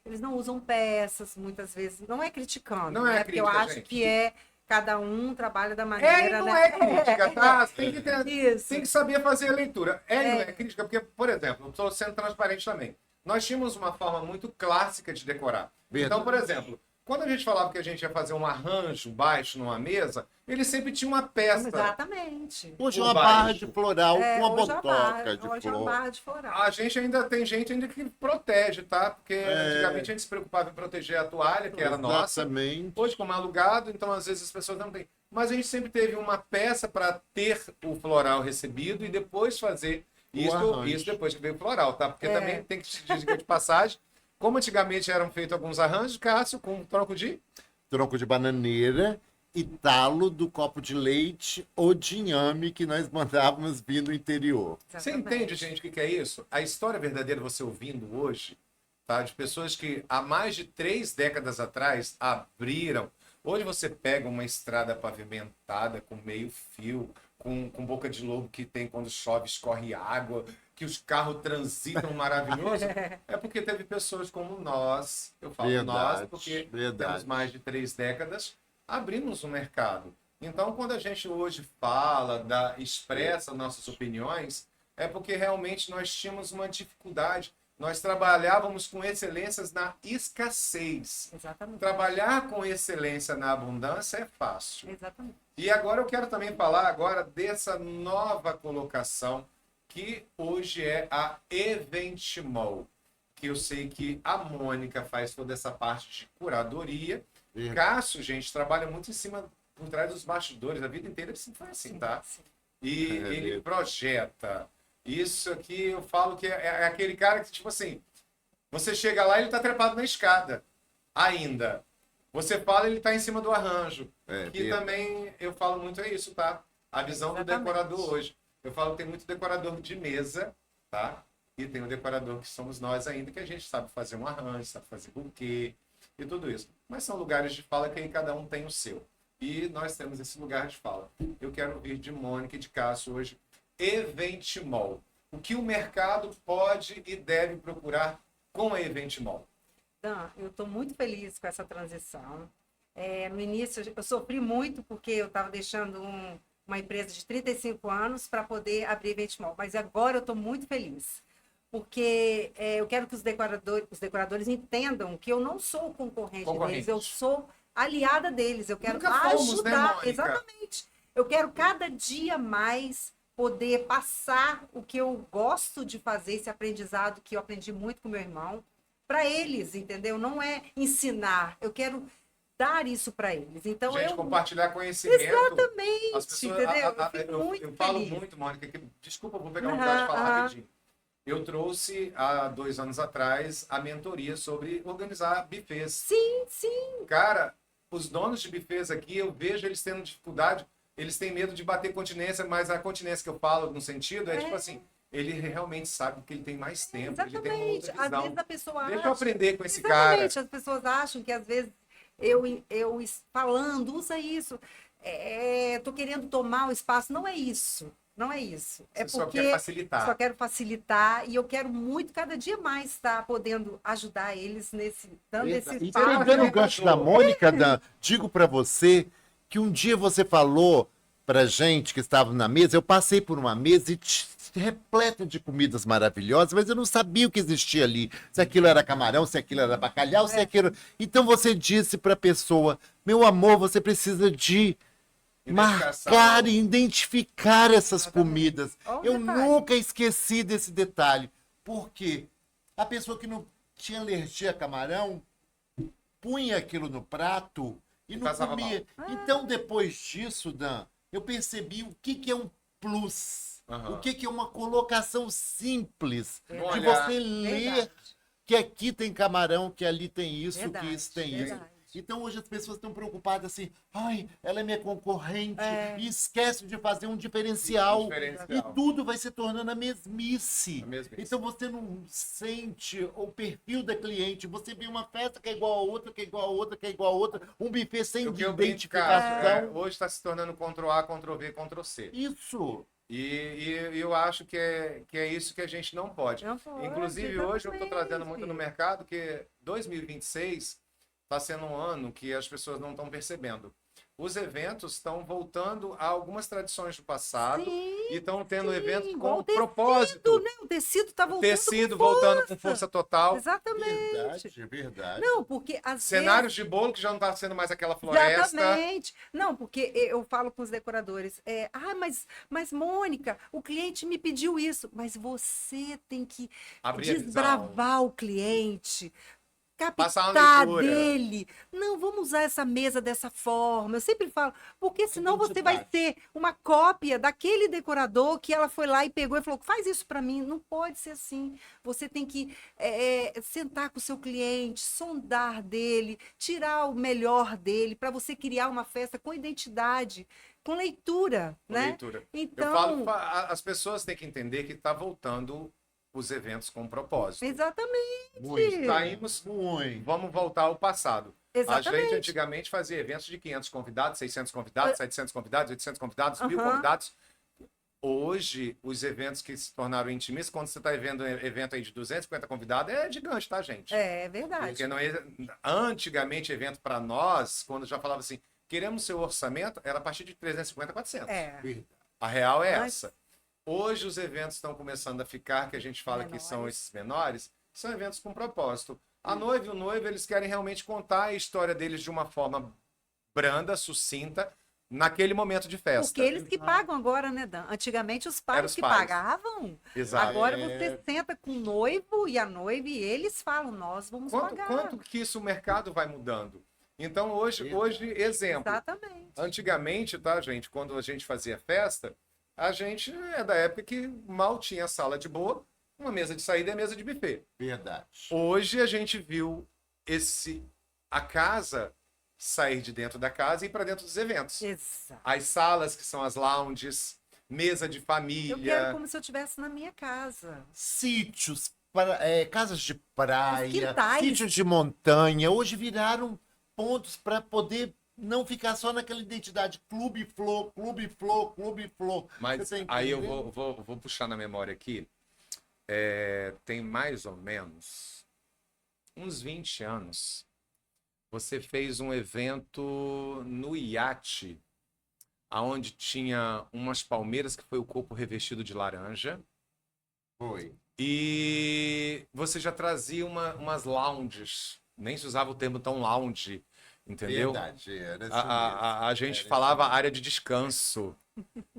[SPEAKER 3] Eles não usam peças, muitas vezes. Não é criticando,
[SPEAKER 1] Não é
[SPEAKER 3] né? Porque eu
[SPEAKER 1] crítica,
[SPEAKER 3] acho
[SPEAKER 1] gente.
[SPEAKER 3] que cada um trabalha da
[SPEAKER 1] E
[SPEAKER 3] maneira,
[SPEAKER 1] não
[SPEAKER 3] né?
[SPEAKER 1] é crítica, tá? Tem que ter,
[SPEAKER 3] Isso.
[SPEAKER 1] tem que saber fazer a leitura. E não é crítica, porque, por exemplo, eu estou sendo transparente também. Nós tínhamos uma forma muito clássica de decorar.
[SPEAKER 2] Verdade.
[SPEAKER 1] Então, por exemplo, quando a gente falava que a gente ia fazer um arranjo baixo numa mesa, ele sempre tinha uma peça.
[SPEAKER 3] Exatamente.
[SPEAKER 2] Hoje
[SPEAKER 1] Por
[SPEAKER 2] uma barra
[SPEAKER 1] baixo.
[SPEAKER 2] de floral com uma
[SPEAKER 3] Hoje é
[SPEAKER 2] botoca de
[SPEAKER 3] hoje é uma
[SPEAKER 2] flor.
[SPEAKER 3] barra de floral.
[SPEAKER 1] A gente ainda tem gente ainda que protege, tá? Porque antigamente a gente se preocupava em proteger a toalha, que era nossa.
[SPEAKER 2] Exatamente.
[SPEAKER 1] Hoje, como é alugado, então às vezes as pessoas não têm. Mas a gente sempre teve uma peça para ter o floral recebido e depois fazer
[SPEAKER 2] arranjo.
[SPEAKER 1] isso depois que veio o floral, tá? Porque
[SPEAKER 3] É.
[SPEAKER 1] também tem que te dizer de passagem. Como antigamente eram feitos alguns arranjos, Cássio, com um troco de.
[SPEAKER 2] Tronco de bananeira e talo do copo de leite ou de inhame que nós mandávamos vir do interior.
[SPEAKER 1] Você
[SPEAKER 3] Exatamente.
[SPEAKER 1] entende, gente, o que é isso? A história verdadeira, você ouvindo hoje, tá? De pessoas que há mais de 3 décadas atrás abriram. Hoje você pega uma estrada pavimentada com meio fio, com boca de lobo que tem quando chove, escorre água, que os carros transitam maravilhoso. É porque teve pessoas como nós, eu falo nós,
[SPEAKER 2] Verdade,
[SPEAKER 1] porque
[SPEAKER 2] verdade.
[SPEAKER 1] temos mais de 3 décadas, abrimos o mercado. Então, quando a gente hoje fala, expressa nossas opiniões, é porque realmente nós tínhamos uma dificuldade. Nós trabalhávamos com excelências na escassez.
[SPEAKER 3] Exatamente.
[SPEAKER 1] Trabalhar com excelência na abundância é fácil.
[SPEAKER 3] Exatamente.
[SPEAKER 1] E agora eu quero também falar agora dessa nova colocação que hoje é a Eventimol, que eu sei que a Mônica faz toda essa parte de curadoria.
[SPEAKER 2] Verdade.
[SPEAKER 1] Cássio, gente, trabalha muito em cima, por trás dos bastidores, a vida inteira sempre foi assim, tá?
[SPEAKER 3] Sim.
[SPEAKER 1] E
[SPEAKER 2] É
[SPEAKER 1] ele
[SPEAKER 2] mesmo.
[SPEAKER 1] projeta. Isso aqui eu falo que é aquele cara que, tipo assim, você chega lá e ele tá trepado na escada. Ainda. Você fala ele tá em cima do arranjo. Que
[SPEAKER 2] Verdade.
[SPEAKER 1] também eu falo muito é isso, tá? A visão do
[SPEAKER 3] Exatamente.
[SPEAKER 1] decorador hoje. Eu falo que tem muito decorador de mesa, tá? E tem o decorador que somos nós ainda, que a gente sabe fazer um arranjo, sabe fazer buquê e tudo isso. Mas são lugares de fala que aí cada um tem o seu. E nós temos esse lugar de fala. Eu quero ouvir de Mônica e de Cássio hoje. Eventimol. O que o mercado pode e deve procurar com a Eventimol?
[SPEAKER 3] Dan, eu estou muito feliz com essa transição. No início, eu sofri muito porque eu estava deixando uma empresa de 35 anos para poder abrir Eventimol. Mas agora eu estou muito feliz. Porque eu quero que os decoradores entendam que eu não sou concorrente deles, eu sou aliada deles. Eu quero
[SPEAKER 1] Nunca fomos, né,
[SPEAKER 3] ajudar.
[SPEAKER 1] Mônica?
[SPEAKER 3] Exatamente. Eu quero cada dia mais poder passar o que eu gosto de fazer, esse aprendizado que eu aprendi muito com meu irmão, para eles, entendeu? Não é ensinar, eu quero dar isso para eles. Então
[SPEAKER 1] Gente,
[SPEAKER 3] eu
[SPEAKER 1] compartilhar conhecimento.
[SPEAKER 3] exatamente,
[SPEAKER 1] As pessoas,
[SPEAKER 3] entendeu? Eu fico
[SPEAKER 1] eu
[SPEAKER 3] muito
[SPEAKER 1] falo
[SPEAKER 3] feliz.
[SPEAKER 1] muito, Mônica, que, desculpa, vou pegar um lugar de falar rapidinho. Eu trouxe, há 2 anos atrás, a mentoria sobre organizar bufês.
[SPEAKER 3] Sim.
[SPEAKER 1] Cara, os donos de bufês aqui, eu vejo eles tendo dificuldade, eles têm medo de bater continência, mas a continência que eu falo no sentido é tipo assim, ele realmente sabe que ele tem mais tempo, ele tem uma
[SPEAKER 3] Exatamente.
[SPEAKER 1] outra
[SPEAKER 3] Às
[SPEAKER 1] visão.
[SPEAKER 3] vezes a pessoa
[SPEAKER 1] Deixa
[SPEAKER 3] acha...
[SPEAKER 1] eu aprender com esse cara.
[SPEAKER 3] Exatamente. As pessoas acham que às vezes eu falando, usa isso, tô querendo tomar o espaço. Não é isso. Não é isso. É
[SPEAKER 1] Você só
[SPEAKER 3] porque
[SPEAKER 1] quer facilitar.
[SPEAKER 3] só quero facilitar e eu quero muito, cada dia mais, estar podendo ajudar eles dando esse
[SPEAKER 2] E
[SPEAKER 3] espaço.
[SPEAKER 2] pegando o gancho da Mônica, Dan, digo pra você que um dia você falou pra gente que estava na mesa, eu passei por uma mesa repleta de comidas maravilhosas, mas eu não sabia o que existia ali. Se aquilo era camarão, se aquilo era bacalhau, se aquilo... Então você disse pra pessoa, meu amor, você precisa de
[SPEAKER 1] Identificação.
[SPEAKER 2] marcar e identificar essas
[SPEAKER 3] Exatamente.
[SPEAKER 2] comidas.
[SPEAKER 3] Olha o
[SPEAKER 2] Eu
[SPEAKER 3] detalhe.
[SPEAKER 2] nunca esqueci desse detalhe. Por quê? A pessoa que não tinha alergia a camarão punha aquilo no prato e não
[SPEAKER 1] passava
[SPEAKER 2] comia. Então, depois disso, Dan, eu percebi o que que é um plus.
[SPEAKER 1] Aham.
[SPEAKER 2] O que que é uma colocação simples.
[SPEAKER 1] Não
[SPEAKER 2] De
[SPEAKER 1] olhar.
[SPEAKER 2] você ler
[SPEAKER 3] Verdade.
[SPEAKER 2] que aqui tem camarão, que ali tem isso,
[SPEAKER 3] Verdade,
[SPEAKER 2] que isso tem isso.
[SPEAKER 3] verdade.
[SPEAKER 2] Então hoje as pessoas estão preocupadas assim, ai, ela é minha concorrente,
[SPEAKER 3] É.
[SPEAKER 2] e esquece de fazer um diferencial.
[SPEAKER 1] Diferencial.
[SPEAKER 2] E tudo vai se tornando a mesmice.
[SPEAKER 1] A mesmice.
[SPEAKER 2] Então você não sente o perfil da cliente. Você vê uma festa que é igual a outra, que é igual a outra, que é igual a outra, um buffet sem
[SPEAKER 1] O que eu brinco, Cássio,
[SPEAKER 2] identificação.
[SPEAKER 1] hoje está se tornando Ctrl-A, Ctrl-V, Ctrl-C.
[SPEAKER 2] Isso.
[SPEAKER 1] E eu acho que é isso que a gente não pode.
[SPEAKER 3] Não pode,
[SPEAKER 1] Inclusive, hoje eu estou
[SPEAKER 3] exatamente.
[SPEAKER 1] trazendo muito no mercado que 2026 está sendo um ano que as pessoas não estão percebendo. Os eventos estão voltando a algumas tradições do passado
[SPEAKER 3] Sim,
[SPEAKER 1] e estão tendo
[SPEAKER 3] sim,
[SPEAKER 1] eventos
[SPEAKER 3] igual
[SPEAKER 1] com
[SPEAKER 3] o tecido,
[SPEAKER 1] propósito.
[SPEAKER 3] né? O tecido está voltando
[SPEAKER 1] Tecido
[SPEAKER 3] com
[SPEAKER 1] voltando com
[SPEAKER 3] força.
[SPEAKER 1] força total.
[SPEAKER 3] Exatamente.
[SPEAKER 2] Verdade, verdade.
[SPEAKER 3] Não, porque às
[SPEAKER 1] Cenários de bolo que já não está sendo mais aquela floresta.
[SPEAKER 3] Exatamente. Não, porque eu falo com os decoradores, mas Mônica, o cliente me pediu isso, mas você tem que
[SPEAKER 1] Abrir a visão.
[SPEAKER 3] desbravar o cliente,
[SPEAKER 1] Passar uma
[SPEAKER 3] captar
[SPEAKER 1] leitura.
[SPEAKER 3] dele. Não, vamos usar essa mesa dessa forma. Eu sempre falo, porque senão você vai ser uma cópia daquele decorador que ela foi lá e pegou e falou, faz isso para mim. Não pode ser assim. Você tem que sentar com o seu cliente, sondar dele, tirar o melhor dele, para você criar uma festa com identidade, com leitura,
[SPEAKER 1] Com
[SPEAKER 3] né?
[SPEAKER 1] leitura.
[SPEAKER 3] Então,
[SPEAKER 1] Eu falo, as pessoas têm que entender que está voltando os eventos com propósito.
[SPEAKER 3] exatamente.
[SPEAKER 2] Muito.
[SPEAKER 1] Saímos,
[SPEAKER 2] Muito.
[SPEAKER 1] vamos voltar ao passado. A
[SPEAKER 3] Exatamente.
[SPEAKER 1] gente antigamente fazia eventos de 500 convidados, 600 convidados, 700 convidados, 800 convidados, 1000
[SPEAKER 3] Aham.
[SPEAKER 1] convidados. Hoje, os eventos que se tornaram intimistas, quando você está vendo um evento aí de 250 convidados, é gigante, tá, gente?
[SPEAKER 3] É verdade.
[SPEAKER 1] Porque não é... Antigamente, evento para nós, quando já falava assim, queremos seu orçamento, era a partir de 350, 400.
[SPEAKER 3] É.
[SPEAKER 2] Verdade.
[SPEAKER 1] A real é
[SPEAKER 3] Mas-
[SPEAKER 1] essa. Hoje os eventos estão começando a ficar, que a gente fala que são
[SPEAKER 3] Menores.
[SPEAKER 1] esses menores, são eventos com propósito. A noiva e o noivo, eles querem realmente contar a história deles de uma forma branda, sucinta, naquele momento de festa.
[SPEAKER 3] Porque eles que pagam agora, né, Dan? Antigamente os pais
[SPEAKER 1] Eram os
[SPEAKER 3] que
[SPEAKER 1] pais.
[SPEAKER 3] pagavam.
[SPEAKER 1] Exato.
[SPEAKER 3] Agora
[SPEAKER 2] É.
[SPEAKER 3] você senta com o noivo e a noiva e eles falam, nós vamos pagar.
[SPEAKER 1] Quanto que isso o mercado vai mudando? Então, hoje exemplo.
[SPEAKER 3] Exatamente.
[SPEAKER 1] Antigamente, tá, gente, quando a gente fazia festa, a gente é da época que mal tinha sala de boa, uma mesa de saída e mesa de buffet.
[SPEAKER 2] Verdade.
[SPEAKER 1] Hoje a gente viu a casa sair de dentro da casa e ir para dentro dos eventos.
[SPEAKER 3] Exato.
[SPEAKER 1] As salas que são as lounges, mesa de
[SPEAKER 3] Eu quero
[SPEAKER 1] família.
[SPEAKER 3] como se eu estivesse na minha casa.
[SPEAKER 2] Sítios, casas de praia,
[SPEAKER 3] Os quintais.
[SPEAKER 2] sítios de montanha, hoje viraram pontos para poder não ficar só naquela identidade Clube Flor, Clube Flor, Clube Flor.
[SPEAKER 1] Mas
[SPEAKER 2] Você tá
[SPEAKER 1] aí eu
[SPEAKER 2] entendendo?
[SPEAKER 1] vou puxar na memória aqui. Tem mais ou menos uns 20 anos. Você fez um evento no iate, aonde tinha umas palmeiras que foi o corpo revestido de laranja.
[SPEAKER 2] Foi.
[SPEAKER 1] E você já trazia umas lounges. Nem se usava o termo tão lounge, entendeu?
[SPEAKER 2] Verdade, era isso
[SPEAKER 1] A gente
[SPEAKER 2] Era isso
[SPEAKER 1] falava
[SPEAKER 2] mesmo.
[SPEAKER 1] área de descanso,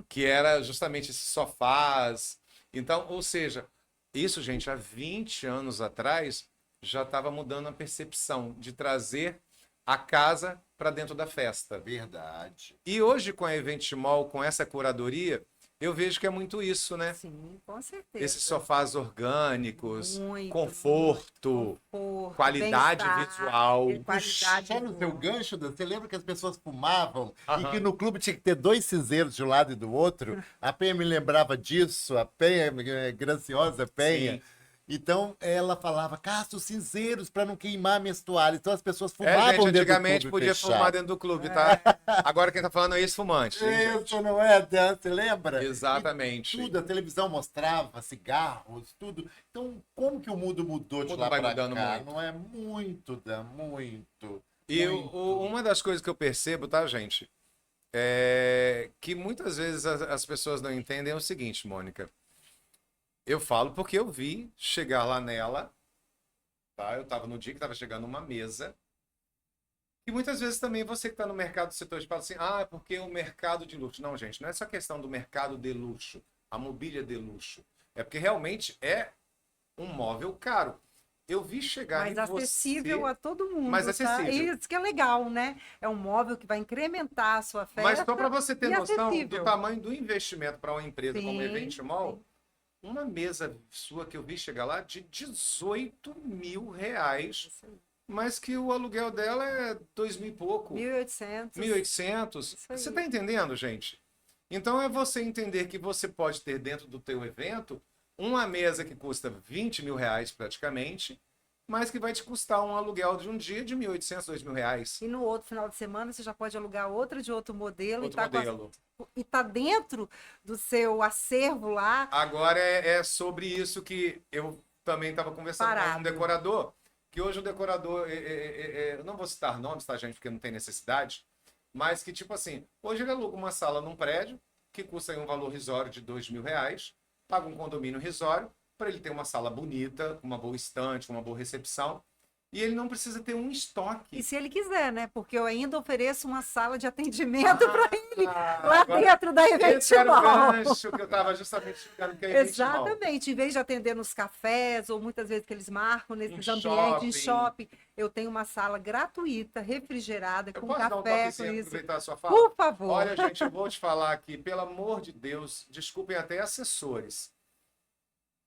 [SPEAKER 1] que era justamente esses sofás. Então, ou seja, isso, gente, há 20 anos atrás já estava mudando a percepção de trazer a casa para dentro da festa.
[SPEAKER 2] Verdade.
[SPEAKER 1] E hoje, com a Event Mall, com essa curadoria, eu vejo que é muito isso, né?
[SPEAKER 3] Sim, com certeza.
[SPEAKER 1] Esses sofás orgânicos,
[SPEAKER 3] Muito,
[SPEAKER 1] conforto,
[SPEAKER 3] conforto,
[SPEAKER 1] qualidade
[SPEAKER 3] bem-estar,
[SPEAKER 1] visual.
[SPEAKER 3] qualidade
[SPEAKER 2] Só no
[SPEAKER 3] do-
[SPEAKER 2] seu gancho, Dan, você lembra que as pessoas fumavam e
[SPEAKER 1] Aham.
[SPEAKER 2] que no clube tinha que ter 2 cinzeiros de um lado e do outro? A Penha me lembrava disso, a Penha, graciosa Penha.
[SPEAKER 1] Sim.
[SPEAKER 2] Então ela falava, caça os cinzeiros para não queimar minhas toalhas. Então as pessoas fumavam
[SPEAKER 1] Gente,
[SPEAKER 2] dentro do
[SPEAKER 1] antigamente
[SPEAKER 2] clube
[SPEAKER 1] podia
[SPEAKER 2] fechado.
[SPEAKER 1] fumar dentro do clube, tá? Agora quem tá falando é ex-fumante. hein, gente?
[SPEAKER 2] Isso não é, Dan? Você lembra?
[SPEAKER 1] Exatamente.
[SPEAKER 2] E tudo, a televisão mostrava cigarros, tudo. Então, como que o mundo mudou de
[SPEAKER 1] mundo
[SPEAKER 2] lá
[SPEAKER 1] vai
[SPEAKER 2] para
[SPEAKER 1] mudando
[SPEAKER 2] cá?
[SPEAKER 1] muito.
[SPEAKER 2] Não é muito, Dan, muito.
[SPEAKER 1] E
[SPEAKER 2] muito.
[SPEAKER 1] uma das coisas que eu percebo, tá, gente? É que muitas vezes as pessoas não entendem é o seguinte, Mônica. Eu falo porque eu vi chegar lá nela, tá? Eu tava no dia que tava chegando uma mesa. E muitas vezes também você que está no mercado do setor de fala assim, é porque o mercado de luxo. Não, gente, não é só questão do mercado de luxo, a mobília de luxo. É porque realmente é um móvel caro. Eu vi chegar
[SPEAKER 3] Mais
[SPEAKER 1] em
[SPEAKER 3] acessível
[SPEAKER 1] você,
[SPEAKER 3] a todo mundo,
[SPEAKER 1] mais
[SPEAKER 3] tá?
[SPEAKER 1] acessível.
[SPEAKER 3] Isso que é legal, né? É um móvel que vai incrementar a sua festa.
[SPEAKER 1] Mas só para você ter
[SPEAKER 3] e
[SPEAKER 1] noção
[SPEAKER 3] acessível.
[SPEAKER 1] do tamanho do investimento para uma empresa como
[SPEAKER 3] Sim,
[SPEAKER 1] Event Mall, uma mesa sua que eu vi chegar lá de 18 mil reais,
[SPEAKER 3] Isso aí.
[SPEAKER 1] mas que o aluguel dela é 2 mil e pouco,
[SPEAKER 3] 1.800.
[SPEAKER 1] 1.800.
[SPEAKER 3] Isso aí.
[SPEAKER 1] Você está entendendo, gente? Então é você entender que você pode ter dentro do teu evento uma mesa que custa 20 mil reais praticamente, mas que vai te custar um aluguel de um dia de 1.800, 2 mil reais.
[SPEAKER 3] E no outro final de semana você já pode alugar outra de outro modelo
[SPEAKER 1] Outro
[SPEAKER 3] e tá
[SPEAKER 1] modelo.
[SPEAKER 3] e tá dentro do seu acervo lá.
[SPEAKER 1] Agora é sobre isso que eu também estava conversando com
[SPEAKER 3] Parado.
[SPEAKER 1] um decorador, que hoje o decorador, eu não vou citar nomes, tá, gente, porque não tem necessidade, mas que, tipo assim, hoje ele aluga uma sala num prédio, que custa aí um valor risório de 2 mil reais, paga um condomínio risório, para ele ter uma sala bonita, com uma boa estante, com uma boa recepção, e ele não precisa ter um estoque.
[SPEAKER 3] E se ele quiser, né? Porque eu ainda ofereço uma sala de atendimento para ele lá
[SPEAKER 1] agora,
[SPEAKER 3] dentro da Event
[SPEAKER 1] esse era o
[SPEAKER 3] Mall.
[SPEAKER 1] gancho que eu estava justamente explicando que é Event Mall.
[SPEAKER 3] Exatamente. Em vez de atender nos cafés, ou muitas vezes que eles marcam nesses
[SPEAKER 1] Em
[SPEAKER 3] ambientes, em
[SPEAKER 1] shopping.
[SPEAKER 3] shopping, eu tenho uma sala gratuita, refrigerada,
[SPEAKER 1] Eu
[SPEAKER 3] com
[SPEAKER 1] posso dar um
[SPEAKER 3] café, com
[SPEAKER 1] toquezinho,
[SPEAKER 3] isso.
[SPEAKER 1] aproveitar a sua fala?
[SPEAKER 3] Por favor.
[SPEAKER 1] Olha, gente, eu vou te falar aqui, pelo amor de Deus, desculpem até assessores.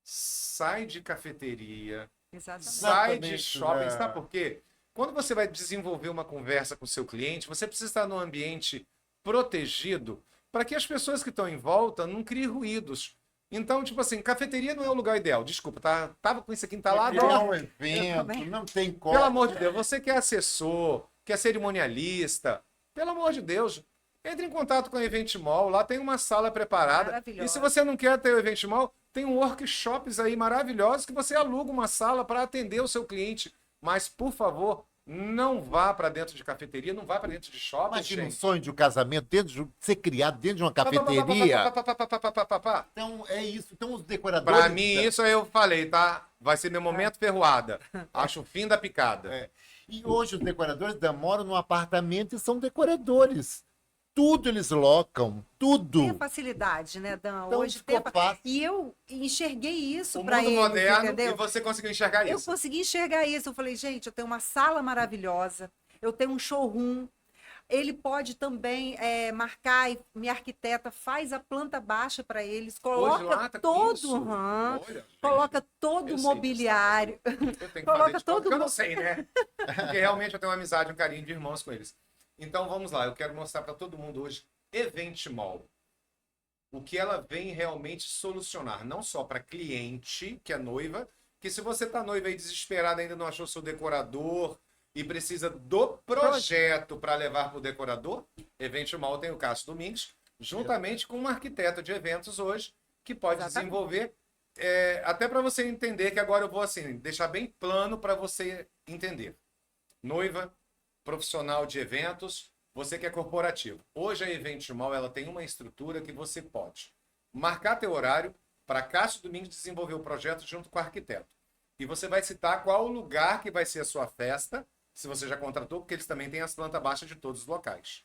[SPEAKER 1] Sai de cafeteria,
[SPEAKER 3] Exatamente.
[SPEAKER 1] sai de
[SPEAKER 2] Exatamente,
[SPEAKER 1] shopping,
[SPEAKER 2] né?
[SPEAKER 1] sabe por quê? Quando você vai desenvolver uma conversa com o seu cliente, você precisa estar num ambiente protegido para que as pessoas que estão em volta não criem ruídos. Então, tipo assim, cafeteria não é o lugar ideal. Desculpa, tava com isso aqui entalado.
[SPEAKER 2] É um
[SPEAKER 3] Eu
[SPEAKER 2] evento,
[SPEAKER 3] também.
[SPEAKER 2] não tem como.
[SPEAKER 1] Pelo amor de Deus, você que é assessor, que é cerimonialista, pelo amor de Deus, entre em contato com a Event Mall, lá tem uma sala preparada.
[SPEAKER 3] Maravilhosa.
[SPEAKER 1] E se você não quer ter o Event Mall, tem workshops aí maravilhosos que você aluga uma sala para atender o seu cliente. Mas, por favor, não vá para dentro de cafeteria, não vá para dentro de shopping,
[SPEAKER 2] Imagina um
[SPEAKER 1] gente.
[SPEAKER 2] sonho de um casamento ser criado dentro de uma cafeteria. Então, é isso. Então, os decoradores...
[SPEAKER 1] Para mim, isso aí eu falei, tá? Vai ser meu momento ferroada. Acho o fim da picada.
[SPEAKER 2] É. E hoje os decoradores moram num apartamento e são decoradores. Tudo eles locam,
[SPEAKER 3] Tem
[SPEAKER 2] tudo.
[SPEAKER 3] facilidade, né, Dan?
[SPEAKER 2] Então,
[SPEAKER 3] Hoje
[SPEAKER 2] ficou
[SPEAKER 3] tem.
[SPEAKER 2] fácil.
[SPEAKER 3] E eu enxerguei isso
[SPEAKER 1] O
[SPEAKER 3] para
[SPEAKER 1] mundo
[SPEAKER 3] eles,
[SPEAKER 1] moderno,
[SPEAKER 3] entendeu?
[SPEAKER 1] e você conseguiu enxergar
[SPEAKER 3] Eu
[SPEAKER 1] isso.
[SPEAKER 3] consegui enxergar isso. Eu falei, gente, eu tenho uma sala maravilhosa, eu tenho um showroom. Ele pode também marcar, e minha arquiteta faz a planta baixa para eles,
[SPEAKER 1] Hoje
[SPEAKER 3] coloca
[SPEAKER 1] lá tá com
[SPEAKER 3] todo,
[SPEAKER 1] isso.
[SPEAKER 3] aham,
[SPEAKER 1] Olha, gente,
[SPEAKER 3] coloca todo
[SPEAKER 1] eu
[SPEAKER 3] o
[SPEAKER 1] sei
[SPEAKER 3] mobiliário.
[SPEAKER 1] Eu tenho que
[SPEAKER 3] Coloca
[SPEAKER 1] fazer de conta
[SPEAKER 3] todo
[SPEAKER 1] que eu não
[SPEAKER 3] mundo.
[SPEAKER 1] sei, né? Porque realmente eu tenho uma amizade, um carinho de irmãos com eles. Então vamos lá, eu quero mostrar para todo mundo hoje Event Mall. O que ela vem realmente solucionar, não só para cliente, que é noiva, que se você tá noiva e desesperada, ainda não achou seu decorador e precisa do projeto para levar para o decorador, Event Mall tem o Cássio Domingues, juntamente com um arquiteto de eventos hoje, que pode
[SPEAKER 3] Exatamente.
[SPEAKER 1] desenvolver, até para você entender, que agora eu vou assim, deixar bem plano para você entender. Noiva, profissional de eventos, você que é corporativo. Hoje a Event Mall ela tem uma estrutura que você pode marcar teu horário para Cássio Domingues desenvolver o projeto junto com o arquiteto. E você vai citar qual o lugar que vai ser a sua festa, se você já contratou, porque eles também têm as plantas baixas de todos os locais.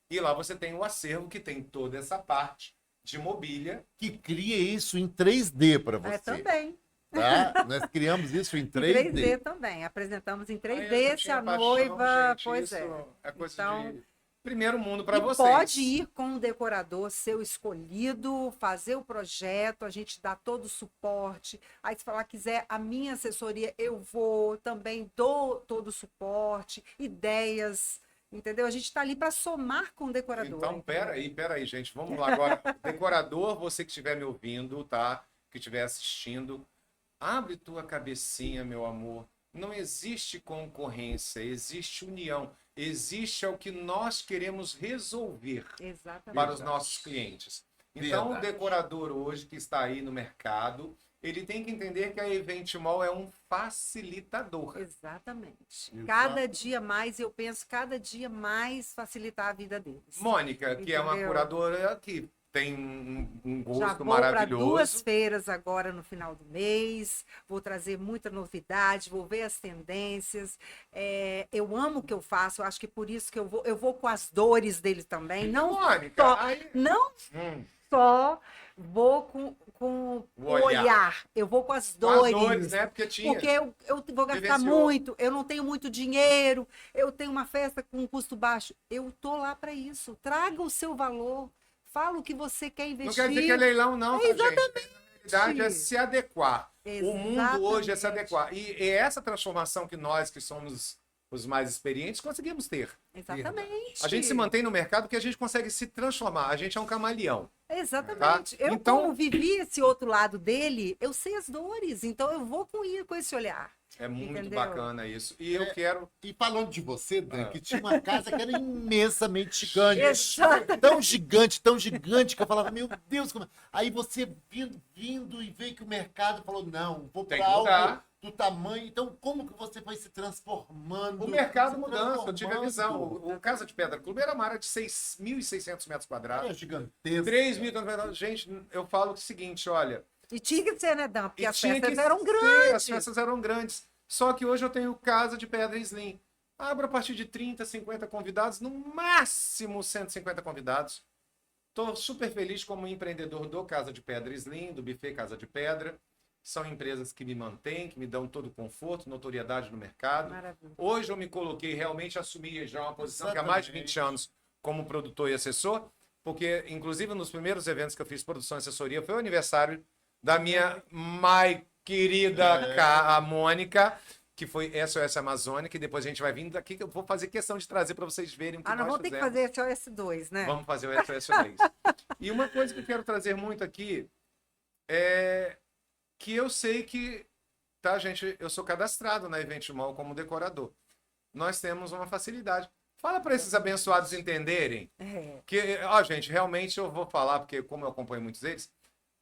[SPEAKER 1] E lá você tem o acervo que tem toda essa parte de mobília.
[SPEAKER 2] Que cria isso em 3D para você.
[SPEAKER 3] Também.
[SPEAKER 2] Tá? Nós criamos isso em
[SPEAKER 3] Em
[SPEAKER 2] 3D.
[SPEAKER 3] 3D também. Apresentamos em 3D
[SPEAKER 1] Aí eu já
[SPEAKER 3] se
[SPEAKER 1] tinha
[SPEAKER 3] a
[SPEAKER 1] paixão,
[SPEAKER 3] noiva.
[SPEAKER 1] gente,
[SPEAKER 3] Pois
[SPEAKER 1] isso
[SPEAKER 3] é.
[SPEAKER 1] coisa
[SPEAKER 3] Então,
[SPEAKER 1] de primeiro mundo para
[SPEAKER 3] e
[SPEAKER 1] vocês.
[SPEAKER 3] pode ir com o decorador seu escolhido, fazer o projeto, a gente dá todo o suporte. Aí, se falar quiser a minha assessoria, eu vou, também dou todo o suporte, ideias, entendeu? A gente está ali para somar com o decorador.
[SPEAKER 1] Então,
[SPEAKER 3] entendeu?
[SPEAKER 1] peraí, gente. Vamos lá agora. Decorador, você que estiver me ouvindo, tá? Que estiver assistindo. Abre tua cabecinha, meu amor. Não existe concorrência, existe união. Existe o que nós queremos resolver para os
[SPEAKER 3] Exatamente.
[SPEAKER 1] nossos clientes. Então, o
[SPEAKER 2] Verdade.
[SPEAKER 1] decorador hoje que está aí no mercado, ele tem que entender que a Event Mall é um facilitador.
[SPEAKER 3] Exatamente.
[SPEAKER 2] Exato.
[SPEAKER 3] Cada dia mais, eu penso, cada dia mais facilitar a vida deles.
[SPEAKER 1] Mônica, que é uma
[SPEAKER 3] Entendeu?
[SPEAKER 1] curadora que tem um
[SPEAKER 3] Já
[SPEAKER 1] gosto
[SPEAKER 3] vou para
[SPEAKER 1] maravilhoso.
[SPEAKER 3] 2 feiras agora no final do mês, vou trazer muita novidade, vou ver as tendências. Eu amo o que eu faço, eu acho que por isso que eu vou com as dores dele também. Não
[SPEAKER 1] Mônica,
[SPEAKER 3] só,
[SPEAKER 1] aí...
[SPEAKER 3] não só vou com
[SPEAKER 1] O
[SPEAKER 3] o
[SPEAKER 1] olhar.
[SPEAKER 3] olhar, eu vou com as
[SPEAKER 1] Com as
[SPEAKER 3] dores.
[SPEAKER 1] dores, né? Porque tinha...
[SPEAKER 3] Porque eu vou gastar
[SPEAKER 1] Vivenciou.
[SPEAKER 3] muito, eu não tenho muito dinheiro, eu tenho uma festa com um custo baixo. Eu tô lá para isso. Traga o seu valor, fala o que você quer investir.
[SPEAKER 1] Não quer dizer que é leilão, não, tá, gente? Na realidade é se adequar. O mundo hoje é se
[SPEAKER 3] Exatamente.
[SPEAKER 1] adequar. E é essa transformação que nós, que somos os mais experientes, conseguimos ter.
[SPEAKER 3] Exatamente.
[SPEAKER 1] A gente se mantém no mercado porque a gente consegue se transformar. A gente é um camaleão.
[SPEAKER 3] Exatamente.
[SPEAKER 1] Tá?
[SPEAKER 3] Eu,
[SPEAKER 1] Então-
[SPEAKER 3] como vivi esse outro lado dele, eu sei as dores, então eu vou com esse olhar.
[SPEAKER 1] É muito
[SPEAKER 3] Entendeu?
[SPEAKER 1] bacana isso. E eu quero...
[SPEAKER 2] E falando de você, Dan,
[SPEAKER 1] Ah.
[SPEAKER 2] que tinha uma casa que era imensamente gigante.
[SPEAKER 3] Exato.
[SPEAKER 2] Tão gigante, que eu falava, meu Deus, como... Aí você vindo e veio que o mercado falou, não, vou
[SPEAKER 1] Tem
[SPEAKER 2] para
[SPEAKER 1] que
[SPEAKER 2] algo
[SPEAKER 1] mudar.
[SPEAKER 2] do tamanho. Então, como que você foi se transformando?
[SPEAKER 1] O mercado
[SPEAKER 2] Se
[SPEAKER 1] mudança, eu tive a visão.
[SPEAKER 2] transformando?
[SPEAKER 1] O Casa de Pedra Clube era uma área de 6.600 metros quadrados.
[SPEAKER 2] Era gigantesco.
[SPEAKER 1] 3.000 quadrados. Gente, eu falo o seguinte, olha...
[SPEAKER 3] E tinha que ser, né, Dan? Porque
[SPEAKER 1] E
[SPEAKER 3] as
[SPEAKER 1] tinha
[SPEAKER 3] festas
[SPEAKER 1] que
[SPEAKER 3] eram
[SPEAKER 1] ser,
[SPEAKER 3] grandes.
[SPEAKER 1] As festas eram grandes. Só que hoje eu tenho Casa de Pedra Slim. Abro a partir de 30, 50 convidados, no máximo 150 convidados. Estou super feliz como empreendedor do Casa de Pedra Slim, do Buffet Casa de Pedra. São empresas que me mantêm, que me dão todo o conforto, notoriedade no mercado.
[SPEAKER 3] Maravilha.
[SPEAKER 1] Hoje eu me coloquei, realmente assumi já uma posição que há mais de 20 anos como produtor e assessor, porque inclusive nos primeiros eventos que eu fiz produção e assessoria foi o aniversário da minha mais querida a Mônica, que foi SOS Amazônia, que depois a gente vai vindo aqui, que eu vou fazer questão de trazer para vocês verem o que
[SPEAKER 3] Ah, nós
[SPEAKER 1] nós
[SPEAKER 3] vamos ter que
[SPEAKER 1] fizemos.
[SPEAKER 3] fazer esse OS2, né?
[SPEAKER 1] Vamos fazer o SOS 3. E uma coisa que eu quero trazer muito aqui é que eu sei que, tá, gente, eu sou cadastrado na Event Mall como decorador. Nós temos uma facilidade. Fala para esses abençoados entenderem que, ó, gente, realmente eu vou falar, porque como eu acompanho muitos deles,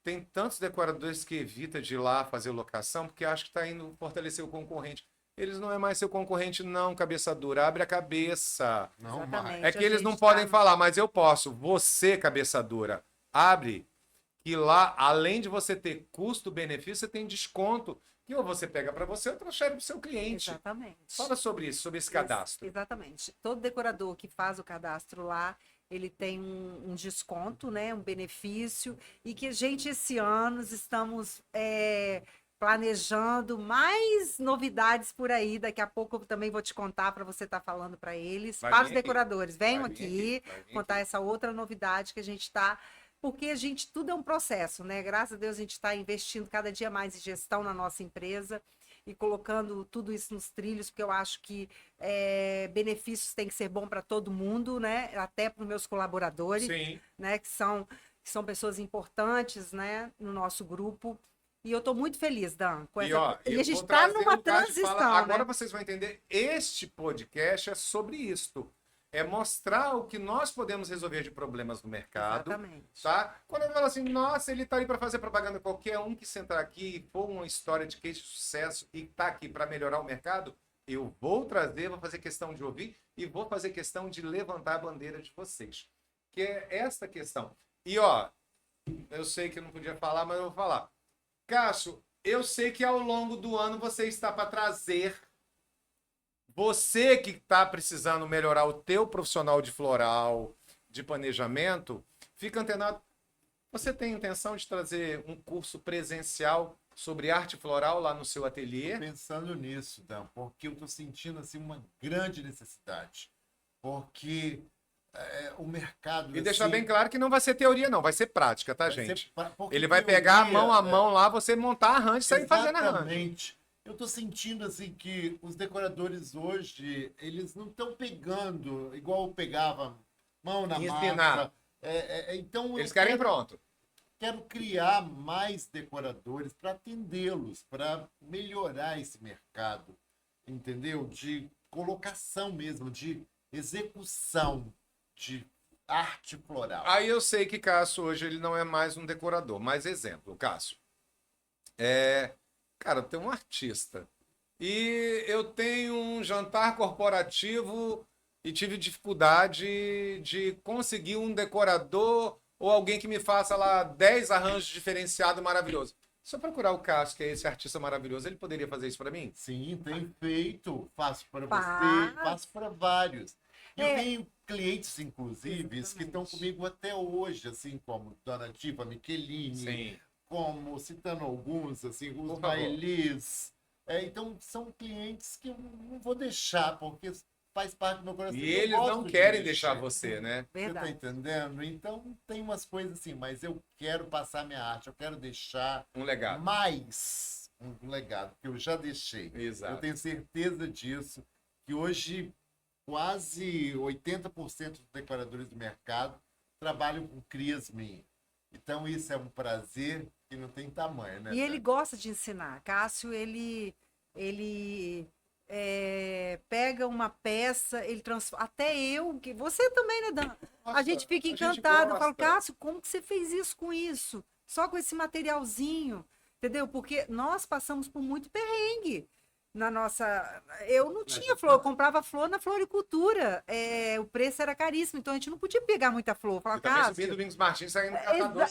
[SPEAKER 1] tem tantos decoradores que evita de ir lá fazer locação, porque acha que está indo fortalecer o concorrente. Eles não é mais seu concorrente, não, cabeça dura. Abre a cabeça.
[SPEAKER 2] Não mais.
[SPEAKER 3] Exatamente.
[SPEAKER 1] É que
[SPEAKER 3] A
[SPEAKER 1] eles
[SPEAKER 3] gente
[SPEAKER 1] não
[SPEAKER 3] tá-
[SPEAKER 1] podem falar, mas eu posso. Você, cabeça dura, abre. Que lá, além de você ter custo-benefício, você tem desconto. Que ou você pega para você ou transfere para o seu cliente.
[SPEAKER 3] Exatamente.
[SPEAKER 1] Fala sobre isso, sobre esse cadastro.
[SPEAKER 3] Exatamente. Todo decorador que faz o cadastro lá, ele tem um desconto, né, um benefício, e que a gente, esse ano, estamos planejando mais novidades por aí. Daqui a pouco eu também vou te contar para você estar falando para eles.
[SPEAKER 1] Vai
[SPEAKER 3] Para
[SPEAKER 1] vir
[SPEAKER 3] os
[SPEAKER 1] aqui.
[SPEAKER 3] decoradores, venham
[SPEAKER 1] Vai vir
[SPEAKER 3] aqui,
[SPEAKER 1] aqui, vai vir
[SPEAKER 3] contar
[SPEAKER 1] aqui.
[SPEAKER 3] essa outra novidade que a gente está. Porque a gente, tudo é um processo, né? Graças a Deus a gente está investindo cada dia mais em gestão na nossa empresa e colocando tudo isso nos trilhos, porque eu acho que benefícios têm que ser bom para todo mundo, né? Até para os meus colaboradores,
[SPEAKER 1] Sim.
[SPEAKER 3] né? Que são pessoas importantes, né? No nosso grupo. E eu estou muito feliz, Dan, com
[SPEAKER 1] E,
[SPEAKER 3] essa.
[SPEAKER 1] ó,
[SPEAKER 3] E
[SPEAKER 1] eu
[SPEAKER 3] a gente
[SPEAKER 1] vou
[SPEAKER 3] está
[SPEAKER 1] trazer
[SPEAKER 3] numa
[SPEAKER 1] o Cássio
[SPEAKER 3] transição,
[SPEAKER 1] fala- Agora
[SPEAKER 3] né?
[SPEAKER 1] vocês vão entender. Este podcast é sobre isto. É mostrar o que nós podemos resolver de problemas no mercado.
[SPEAKER 3] Exatamente.
[SPEAKER 1] Tá? Quando eu falo assim, nossa, ele tá aí para fazer propaganda, qualquer um que sentar aqui e for uma história de case de sucesso e tá aqui para melhorar o mercado, eu vou trazer, vou fazer questão de ouvir e vou fazer questão de levantar a bandeira de vocês. Que é esta questão. E ó, eu sei que eu não podia falar, mas eu vou falar. Cássio, eu sei que ao longo do ano você está para trazer. Você que está precisando melhorar o teu profissional de floral, de planejamento, fica antenado. Você tem intenção de trazer um curso presencial sobre arte floral lá no seu ateliê?
[SPEAKER 2] Pensando nisso, Dan, porque eu estou sentindo assim, uma grande necessidade. Porque o mercado.
[SPEAKER 1] E deixar
[SPEAKER 2] assim,
[SPEAKER 1] bem claro que não vai ser teoria, não, vai ser prática, tá,
[SPEAKER 2] vai ser
[SPEAKER 1] gente?
[SPEAKER 2] porque
[SPEAKER 1] Ele vai pegar a
[SPEAKER 2] teoria,
[SPEAKER 1] mão a mão lá, você montar arranjo e sair fazendo arranjo.
[SPEAKER 2] Exatamente. Eu estou sentindo assim que os decoradores hoje, eles não estão pegando igual eu pegava, mão na
[SPEAKER 1] Ensinar.
[SPEAKER 2] massa. Então eu
[SPEAKER 1] Eles querem
[SPEAKER 2] quero-
[SPEAKER 1] pronto.
[SPEAKER 2] quero criar mais decoradores para atendê-los, para melhorar esse mercado, entendeu? De colocação mesmo, de execução de arte floral.
[SPEAKER 1] Aí eu sei que Cássio hoje ele não é mais um decorador, mas exemplo, Cássio. Cara, tem um artista e eu tenho um jantar corporativo e tive dificuldade de conseguir um decorador ou alguém que me faça lá 10 arranjos diferenciados maravilhosos. Se eu procurar o Cássio, que é esse artista maravilhoso, ele poderia fazer isso para mim?
[SPEAKER 2] Sim, tem feito. Faço para
[SPEAKER 3] Faz.
[SPEAKER 2] você, faço para vários. E eu
[SPEAKER 3] É.
[SPEAKER 2] tenho clientes, inclusive, que
[SPEAKER 3] Exatamente.
[SPEAKER 2] estão comigo até hoje, assim, como Dona Diva Michelini, como, citando alguns, assim, os
[SPEAKER 1] Por favor.
[SPEAKER 2] Maelis. Então, são clientes que eu não vou deixar, porque faz parte do meu coração.
[SPEAKER 1] E
[SPEAKER 2] Eu
[SPEAKER 1] eles
[SPEAKER 2] gosto
[SPEAKER 1] não
[SPEAKER 2] de
[SPEAKER 1] querem
[SPEAKER 2] mexer.
[SPEAKER 1] deixar você, né?
[SPEAKER 2] Você tá
[SPEAKER 3] Verdade.
[SPEAKER 2] entendendo? Então, tem umas coisas assim, mas eu quero passar minha arte, eu quero deixar
[SPEAKER 1] Um legado.
[SPEAKER 2] mais um legado que eu já deixei. Eu
[SPEAKER 1] Exato.
[SPEAKER 2] tenho certeza disso, que hoje quase 80% dos decoradores do mercado trabalham com crias minhas. Então isso é um prazer que não tem tamanho, né?
[SPEAKER 3] E ele
[SPEAKER 2] Dani?
[SPEAKER 3] gosta de ensinar. Cássio, pega uma peça, ele transforma. Até eu, que você também, né, Dan? A
[SPEAKER 1] Nossa,
[SPEAKER 3] gente fica
[SPEAKER 1] a gente
[SPEAKER 3] encantado. Eu falo,
[SPEAKER 1] gosta.
[SPEAKER 3] Cássio, como que você fez isso com isso? Só com esse materialzinho, entendeu? Porque nós passamos por muito perrengue na nossa. Eu não tinha flor, eu comprava flor na floricultura. O preço era caríssimo, então a gente não podia pegar muita flor. Eu falava,
[SPEAKER 1] E também subir
[SPEAKER 3] Cássio.
[SPEAKER 1] Domingos Martins saindo catador.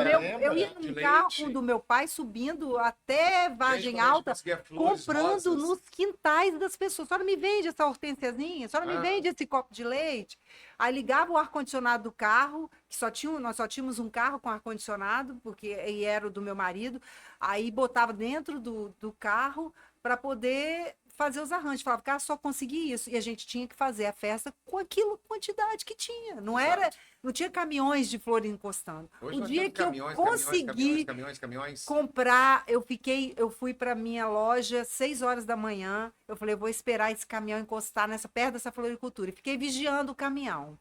[SPEAKER 3] Eu, eu ia
[SPEAKER 1] De
[SPEAKER 3] num carro
[SPEAKER 1] leite.
[SPEAKER 3] do meu pai subindo até Vargem Alta, comprando nos quintais das pessoas. A senhora me vende essa hortensiazinha? A senhora me
[SPEAKER 1] Ah.
[SPEAKER 3] vende esse copo de leite? Aí ligava o ar-condicionado do carro, que nós só tínhamos um carro com ar-condicionado, porque e era o do meu marido. Aí botava dentro do carro para poder fazer os arranjos. Falava, cara, só consegui isso. E a gente tinha que fazer a festa com aquilo, quantidade que tinha. Não tinha caminhões de flor encostando.
[SPEAKER 1] Hoje
[SPEAKER 3] O
[SPEAKER 1] nós
[SPEAKER 3] dia
[SPEAKER 1] temos
[SPEAKER 3] que
[SPEAKER 1] caminhões,
[SPEAKER 3] eu consegui
[SPEAKER 1] caminhões.
[SPEAKER 3] comprar, eu fui para minha loja 6 horas da manhã. Eu falei, eu vou esperar esse caminhão encostar perto dessa floricultura. E fiquei vigiando o caminhão.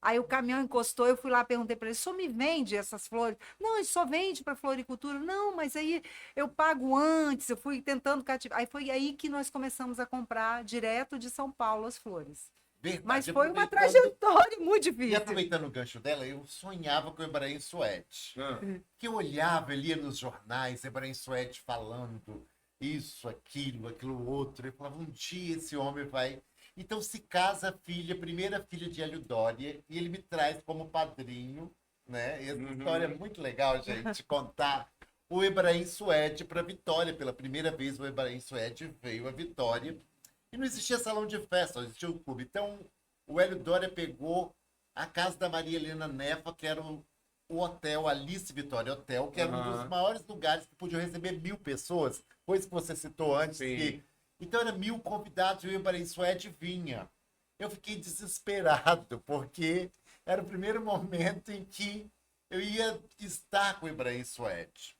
[SPEAKER 3] Aí o caminhão encostou, eu fui lá, perguntei para ele, só me vende essas flores? Não, a gente só vende para floricultura. Não, mas aí eu pago antes, eu fui tentando cativar. Aí foi aí que nós começamos a comprar direto de São Paulo as flores.
[SPEAKER 2] Verdade,
[SPEAKER 3] Mas foi uma
[SPEAKER 2] aproveitando-
[SPEAKER 3] trajetória muito
[SPEAKER 2] E
[SPEAKER 3] difícil.
[SPEAKER 2] aproveitando o gancho dela, eu sonhava com o Ebrahim Suede.
[SPEAKER 1] Ah.
[SPEAKER 2] Que eu olhava, eu lia nos jornais, Ebrahim Suede falando isso, aquilo outro. Eu falava, um dia esse homem vai. Então se casa a filha, primeira filha de Hélio Dória, e ele me traz como padrinho, né? Essa história é muito legal, gente, contar o Ebrahim Suede para Vitória. Pela primeira vez o Ebrahim Suede veio a Vitória. E não existia salão de festa, não existia o clube. Então o Hélio Dória pegou a casa da Maria Helena Nefa, que era o hotel Alice Vitória Hotel, que era um dos maiores lugares que podiam receber 1.000 pessoas, coisa que você citou antes.
[SPEAKER 1] Sim.
[SPEAKER 2] Então era 1.000 convidados e o Ebrahim Suede vinha. Eu fiquei desesperado, porque era o primeiro momento em que eu ia estar com o Ebrahim Suede.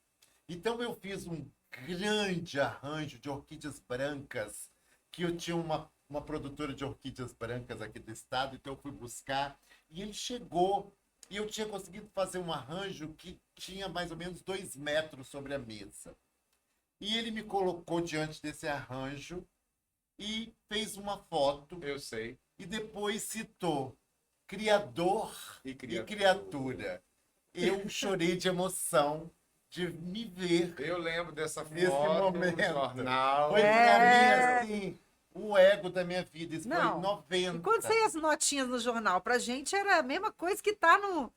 [SPEAKER 2] Então eu fiz um grande arranjo de orquídeas brancas, que eu tinha uma produtora de orquídeas brancas aqui do estado, então eu fui buscar, e ele chegou, e eu tinha conseguido fazer um arranjo que tinha mais ou menos 2 metros sobre a mesa. E ele me colocou diante desse arranjo e fez uma foto,
[SPEAKER 1] Eu sei.
[SPEAKER 2] e depois citou criador
[SPEAKER 1] E
[SPEAKER 2] e
[SPEAKER 1] criatura.
[SPEAKER 2] criatura. Eu chorei de emoção de me ver.
[SPEAKER 1] Eu lembro dessa
[SPEAKER 2] Nesse
[SPEAKER 1] foto
[SPEAKER 2] momento.
[SPEAKER 1] no jornal.
[SPEAKER 2] Foi pra mim, assim, o ego da minha vida. Isso foi
[SPEAKER 3] Não.
[SPEAKER 2] em 90.
[SPEAKER 3] E quando saía as notinhas no jornal, pra gente era a mesma coisa que tá no.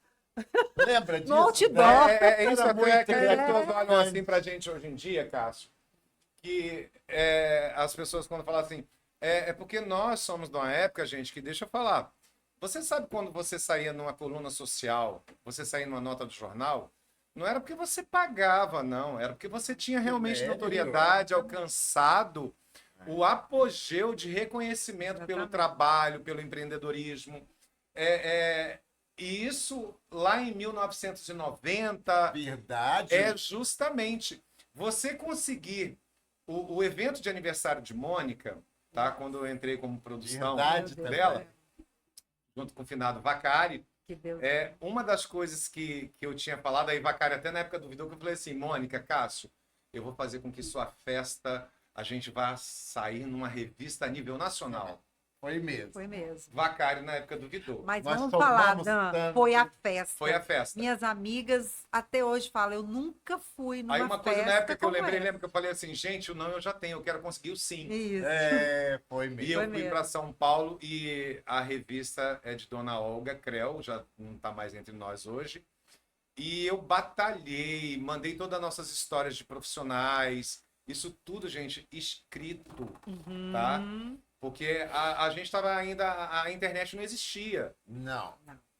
[SPEAKER 2] Lembra disso?
[SPEAKER 3] outdoor.
[SPEAKER 1] É isso
[SPEAKER 2] Era
[SPEAKER 1] até
[SPEAKER 2] muito
[SPEAKER 1] que as pessoas
[SPEAKER 2] gratificante.
[SPEAKER 1] olham assim pra gente hoje em dia, Cássio, que as pessoas quando falam assim, é porque nós somos de uma época, gente, que deixa eu falar. Você sabe quando você saía numa coluna social, você saía numa nota do jornal, não era porque você pagava, não, era porque você tinha realmente
[SPEAKER 2] Sério?
[SPEAKER 1] notoriedade, alcançado o apogeu de reconhecimento pelo
[SPEAKER 3] Exatamente.
[SPEAKER 1] trabalho, pelo empreendedorismo. E isso lá em 1990
[SPEAKER 2] Verdade.
[SPEAKER 1] é justamente você conseguir o evento de aniversário de Mônica, tá? Quando eu entrei como produção
[SPEAKER 2] Verdade
[SPEAKER 3] Meu Deus.
[SPEAKER 1] dela, junto com o finado Vacari,
[SPEAKER 3] Que Deus.
[SPEAKER 1] Uma das coisas que eu tinha falado, aí Vacari até na época duvidou, que eu falei assim, Mônica, Cássio, eu vou fazer com que sua festa, a gente vá sair numa revista a nível nacional.
[SPEAKER 2] Foi mesmo.
[SPEAKER 3] Foi mesmo.
[SPEAKER 1] Vacari na época duvidou.
[SPEAKER 3] Mas
[SPEAKER 2] Nós
[SPEAKER 3] vamos falar,
[SPEAKER 2] tomamos
[SPEAKER 3] Dan,
[SPEAKER 2] tanto.
[SPEAKER 3] foi a festa.
[SPEAKER 1] Foi a festa.
[SPEAKER 3] Minhas amigas até hoje falam, eu nunca fui numa
[SPEAKER 1] Aí uma coisa na
[SPEAKER 3] festa
[SPEAKER 1] época que eu
[SPEAKER 3] como
[SPEAKER 1] lembrei,
[SPEAKER 3] essa.
[SPEAKER 1] lembra que eu falei assim, gente, o não eu já tenho, eu quero conseguir o sim.
[SPEAKER 3] Isso.
[SPEAKER 2] Foi
[SPEAKER 1] E
[SPEAKER 2] mesmo.
[SPEAKER 1] eu
[SPEAKER 3] Foi
[SPEAKER 1] fui
[SPEAKER 3] mesmo.
[SPEAKER 1] para São Paulo e a revista é de Dona Olga Creu, já não está mais entre nós hoje. E eu batalhei, mandei todas as nossas histórias de profissionais, isso tudo, gente, escrito, tá?
[SPEAKER 3] Uhum.
[SPEAKER 1] Porque a gente estava ainda, a internet não existia.
[SPEAKER 2] Não.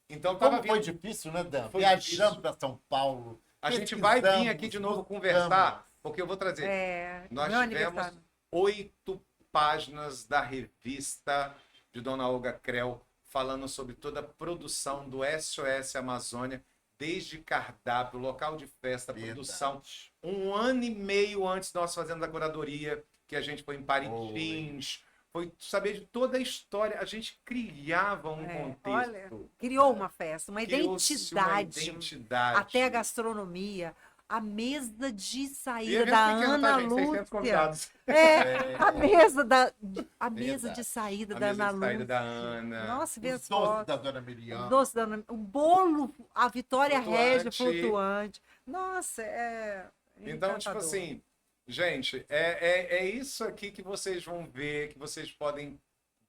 [SPEAKER 1] Então tava
[SPEAKER 2] Como foi
[SPEAKER 1] vindo,
[SPEAKER 2] difícil, né, Dan?
[SPEAKER 1] Foi
[SPEAKER 2] Viajamos
[SPEAKER 1] difícil.
[SPEAKER 2] para São Paulo.
[SPEAKER 1] a gente vai vir
[SPEAKER 2] pesquisamos,
[SPEAKER 1] aqui de novo
[SPEAKER 2] buscamos.
[SPEAKER 1] conversar, porque eu vou trazer.
[SPEAKER 3] Meu
[SPEAKER 1] Nós tivemos
[SPEAKER 3] aniversário.
[SPEAKER 1] 8 páginas da revista de Dona Olga Creu falando sobre toda a produção do SOS Amazônia, desde cardápio, local de festa,
[SPEAKER 2] Verdade.
[SPEAKER 1] produção. 1 ano e meio antes nós fazendo a curadoria, que a gente foi em Parintins, foi saber de toda a história. A gente criava um
[SPEAKER 3] Olha,
[SPEAKER 1] contexto.
[SPEAKER 3] criou uma festa, uma
[SPEAKER 1] Criou-se
[SPEAKER 3] identidade.
[SPEAKER 1] uma identidade.
[SPEAKER 3] Até a gastronomia. A mesa de
[SPEAKER 1] E
[SPEAKER 3] saída
[SPEAKER 1] evento
[SPEAKER 3] da
[SPEAKER 1] pequeno,
[SPEAKER 3] Ana
[SPEAKER 1] tá, gente? 600
[SPEAKER 3] Lúcia.
[SPEAKER 1] convidados.
[SPEAKER 3] A mesa
[SPEAKER 2] Verdade.
[SPEAKER 3] de saída
[SPEAKER 1] A
[SPEAKER 3] da
[SPEAKER 1] mesa
[SPEAKER 3] Ana
[SPEAKER 1] de saída
[SPEAKER 3] Lúcia.
[SPEAKER 1] da Ana.
[SPEAKER 3] Nossa, vê
[SPEAKER 2] Os
[SPEAKER 3] as
[SPEAKER 2] doces
[SPEAKER 3] fotos.
[SPEAKER 2] da Dona Miriam.
[SPEAKER 3] O doce da Ana, o bolo, a Vitória
[SPEAKER 1] Flutuante.
[SPEAKER 3] Régia flutuante. Nossa,
[SPEAKER 1] Então, tipo
[SPEAKER 3] encantador.
[SPEAKER 1] assim, gente, é isso aqui que vocês vão ver, que vocês podem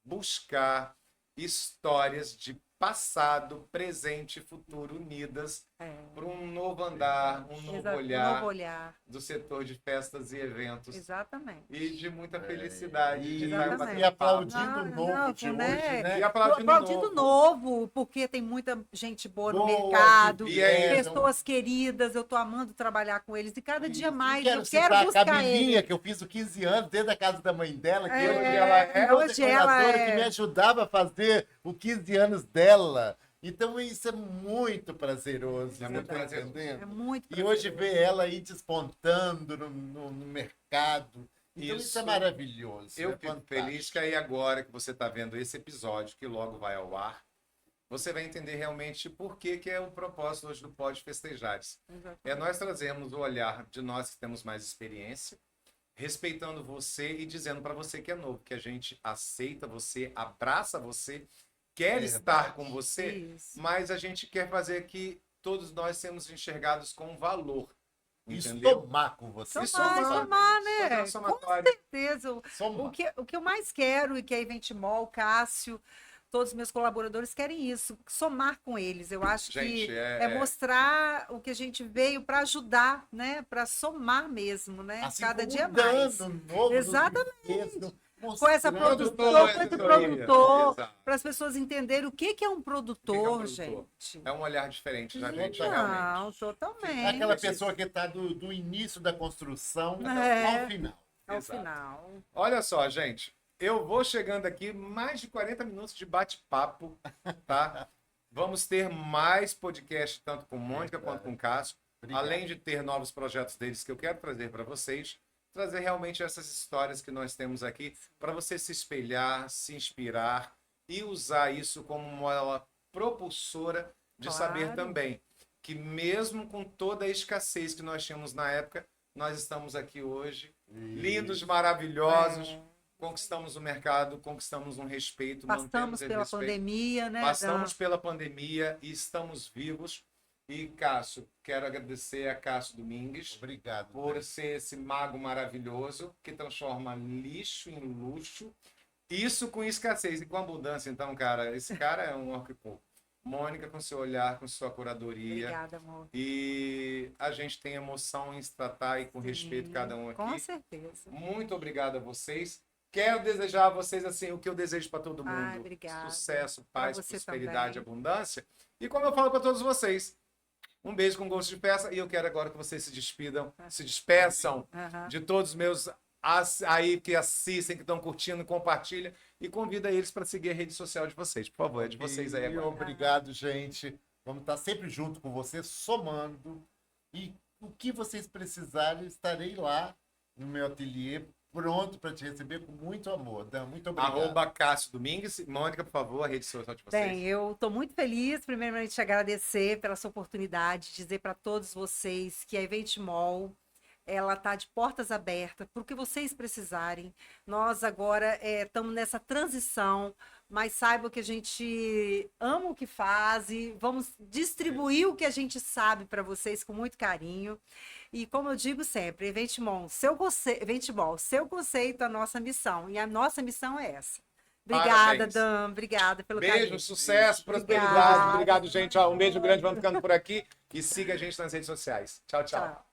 [SPEAKER 1] buscar histórias de passado, presente e futuro unidas para um novo andar, um novo
[SPEAKER 3] Exato,
[SPEAKER 1] olhar
[SPEAKER 3] um novo olhar.
[SPEAKER 1] do setor de festas e eventos.
[SPEAKER 3] Exatamente.
[SPEAKER 1] E de muita felicidade de estar
[SPEAKER 3] Exatamente.
[SPEAKER 1] batendo
[SPEAKER 2] E aplaudindo
[SPEAKER 1] papo.
[SPEAKER 2] o novo de hoje, né?
[SPEAKER 1] E aplaudindo
[SPEAKER 3] Aplaudindo novo, porque tem muita gente boa no
[SPEAKER 2] Boa,
[SPEAKER 3] mercado,
[SPEAKER 2] que
[SPEAKER 1] E aí,
[SPEAKER 3] pessoas queridas, eu tô amando trabalhar com eles, e cada dia mais
[SPEAKER 2] Quero
[SPEAKER 3] eu
[SPEAKER 2] citar
[SPEAKER 3] quero
[SPEAKER 2] a
[SPEAKER 3] buscar
[SPEAKER 2] Camilinha,
[SPEAKER 3] eles.
[SPEAKER 2] que eu fiz o 15 anos dentro da casa da mãe dela, que
[SPEAKER 3] É,
[SPEAKER 2] hoje ela é
[SPEAKER 3] hoje ela
[SPEAKER 2] decoradora
[SPEAKER 3] é-
[SPEAKER 2] que me ajudava a fazer o 15 anos dela. Então isso é muito prazeroso,
[SPEAKER 1] É
[SPEAKER 2] você
[SPEAKER 1] muito
[SPEAKER 2] tá
[SPEAKER 1] prazeroso.
[SPEAKER 2] entendendo?
[SPEAKER 3] É muito
[SPEAKER 2] E hoje ver ela aí despontando no mercado. Então isso é
[SPEAKER 1] Isso.
[SPEAKER 2] maravilhoso.
[SPEAKER 1] Eu
[SPEAKER 2] é
[SPEAKER 1] fico
[SPEAKER 2] fantástico.
[SPEAKER 1] feliz que aí agora que você está vendo esse episódio, que logo vai ao ar, você vai entender realmente por que é o propósito hoje do Pode Festejares. É nós trazemos o olhar de nós que temos mais experiência, respeitando você e dizendo para você que é novo, que a gente aceita você, abraça você, quer
[SPEAKER 2] Verdade.
[SPEAKER 1] estar com você,
[SPEAKER 3] Isso.
[SPEAKER 1] mas a gente quer fazer que todos nós sejamos enxergados com valor.
[SPEAKER 2] E
[SPEAKER 1] Entendeu?
[SPEAKER 2] somar com você.
[SPEAKER 3] Somar, né?
[SPEAKER 1] Fazer um
[SPEAKER 3] Com
[SPEAKER 1] somatório.
[SPEAKER 3] certeza.
[SPEAKER 2] Somar.
[SPEAKER 3] O que eu mais quero, e que a Eventimol, Cássio, todos os meus colaboradores querem isso, somar com eles. Eu acho
[SPEAKER 1] Gente,
[SPEAKER 3] que é mostrar o que a gente veio para ajudar, né? Para somar mesmo, né?
[SPEAKER 2] Assim
[SPEAKER 3] Cada
[SPEAKER 2] como
[SPEAKER 3] dia
[SPEAKER 2] um dano
[SPEAKER 3] mais.
[SPEAKER 2] novo nos
[SPEAKER 3] Exatamente.
[SPEAKER 2] brinquedos,
[SPEAKER 3] Com essa
[SPEAKER 2] mostrando-
[SPEAKER 3] produção, com esse produtor,
[SPEAKER 1] Exato.
[SPEAKER 3] para as pessoas entenderem o que é um produtor,
[SPEAKER 1] produtor?
[SPEAKER 3] gente.
[SPEAKER 1] É um olhar diferente da gente,
[SPEAKER 2] Não,
[SPEAKER 1] realmente.
[SPEAKER 3] Não, totalmente.
[SPEAKER 2] É aquela pessoa que está do início da construção
[SPEAKER 3] É.
[SPEAKER 2] ao final.
[SPEAKER 3] Ao
[SPEAKER 1] Exato.
[SPEAKER 3] final.
[SPEAKER 1] Olha só, gente. Eu vou chegando aqui, mais de 40 minutos de bate-papo, tá? Vamos ter mais podcast, tanto com Mônica quanto com Cássio.
[SPEAKER 2] Obrigado.
[SPEAKER 1] Além de ter novos projetos deles que eu quero trazer para vocês. Trazer realmente essas histórias que nós temos aqui para você se espelhar, se inspirar e usar isso como uma propulsora de
[SPEAKER 3] Claro.
[SPEAKER 1] saber também que mesmo com toda a escassez que nós tínhamos na época, nós estamos aqui hoje, lindos, maravilhosos, conquistamos o mercado, conquistamos um respeito,
[SPEAKER 3] Passamos
[SPEAKER 1] mantemos esse
[SPEAKER 3] pela
[SPEAKER 1] respeito.
[SPEAKER 3] pandemia, né?
[SPEAKER 1] Passamos pela pandemia e estamos vivos. E, Cássio, quero agradecer a Cássio Domingues
[SPEAKER 2] Obrigado.
[SPEAKER 1] por ser esse mago maravilhoso que transforma lixo em luxo. Isso com escassez e com abundância. Então, cara, esse cara é um arquipô. Mônica, com seu olhar, com sua curadoria.
[SPEAKER 3] Obrigada, amor.
[SPEAKER 1] E a gente tem emoção em se tratar e com respeito cada um aqui.
[SPEAKER 3] Com certeza.
[SPEAKER 1] Muito obrigado a vocês. Quero desejar a vocês assim o que eu desejo para todo mundo.
[SPEAKER 3] Ai, obrigada.
[SPEAKER 1] Sucesso,
[SPEAKER 3] Pra
[SPEAKER 1] paz,
[SPEAKER 3] você
[SPEAKER 1] prosperidade,
[SPEAKER 3] também.
[SPEAKER 1] abundância. E como eu falo para todos vocês, um beijo com gosto de peça. E eu quero agora que vocês se despidam, se despeçam
[SPEAKER 3] Aham.
[SPEAKER 1] de todos os meus aí que assistem, que estão curtindo, compartilham. E convida eles para seguir a rede social de vocês. Por favor, é de vocês aí
[SPEAKER 2] E
[SPEAKER 1] agora.
[SPEAKER 2] obrigado, gente. Vamos estar sempre junto com vocês, somando. E o que vocês precisarem, estarei lá no meu ateliê pronto para te receber com muito amor. Dan, muito obrigado.
[SPEAKER 1] @Cássio Domingues. Mônica, por favor, a rede social de vocês.
[SPEAKER 3] Bem, eu estou muito feliz, primeiramente, te agradecer pela sua oportunidade, dizer para todos vocês que a Event Mall ela está de portas abertas para o que vocês precisarem. Nós agora estamos nessa transição, mas saibam que a gente ama o que faz e vamos distribuir o que a gente sabe para vocês com muito carinho. E como eu digo sempre, Event Mall, seu conceito, a nossa missão. E a nossa missão é essa. Obrigada,
[SPEAKER 1] Parabéns.
[SPEAKER 3] Dan. Obrigada pelo
[SPEAKER 1] Beijo,
[SPEAKER 3] carinho.
[SPEAKER 1] sucesso, prosperidade.
[SPEAKER 3] Obrigada.
[SPEAKER 1] Obrigado, gente. Ó, um beijo grande. Vamos ficando por aqui. E siga a gente nas redes sociais. Tchau, tchau.
[SPEAKER 3] Tchau.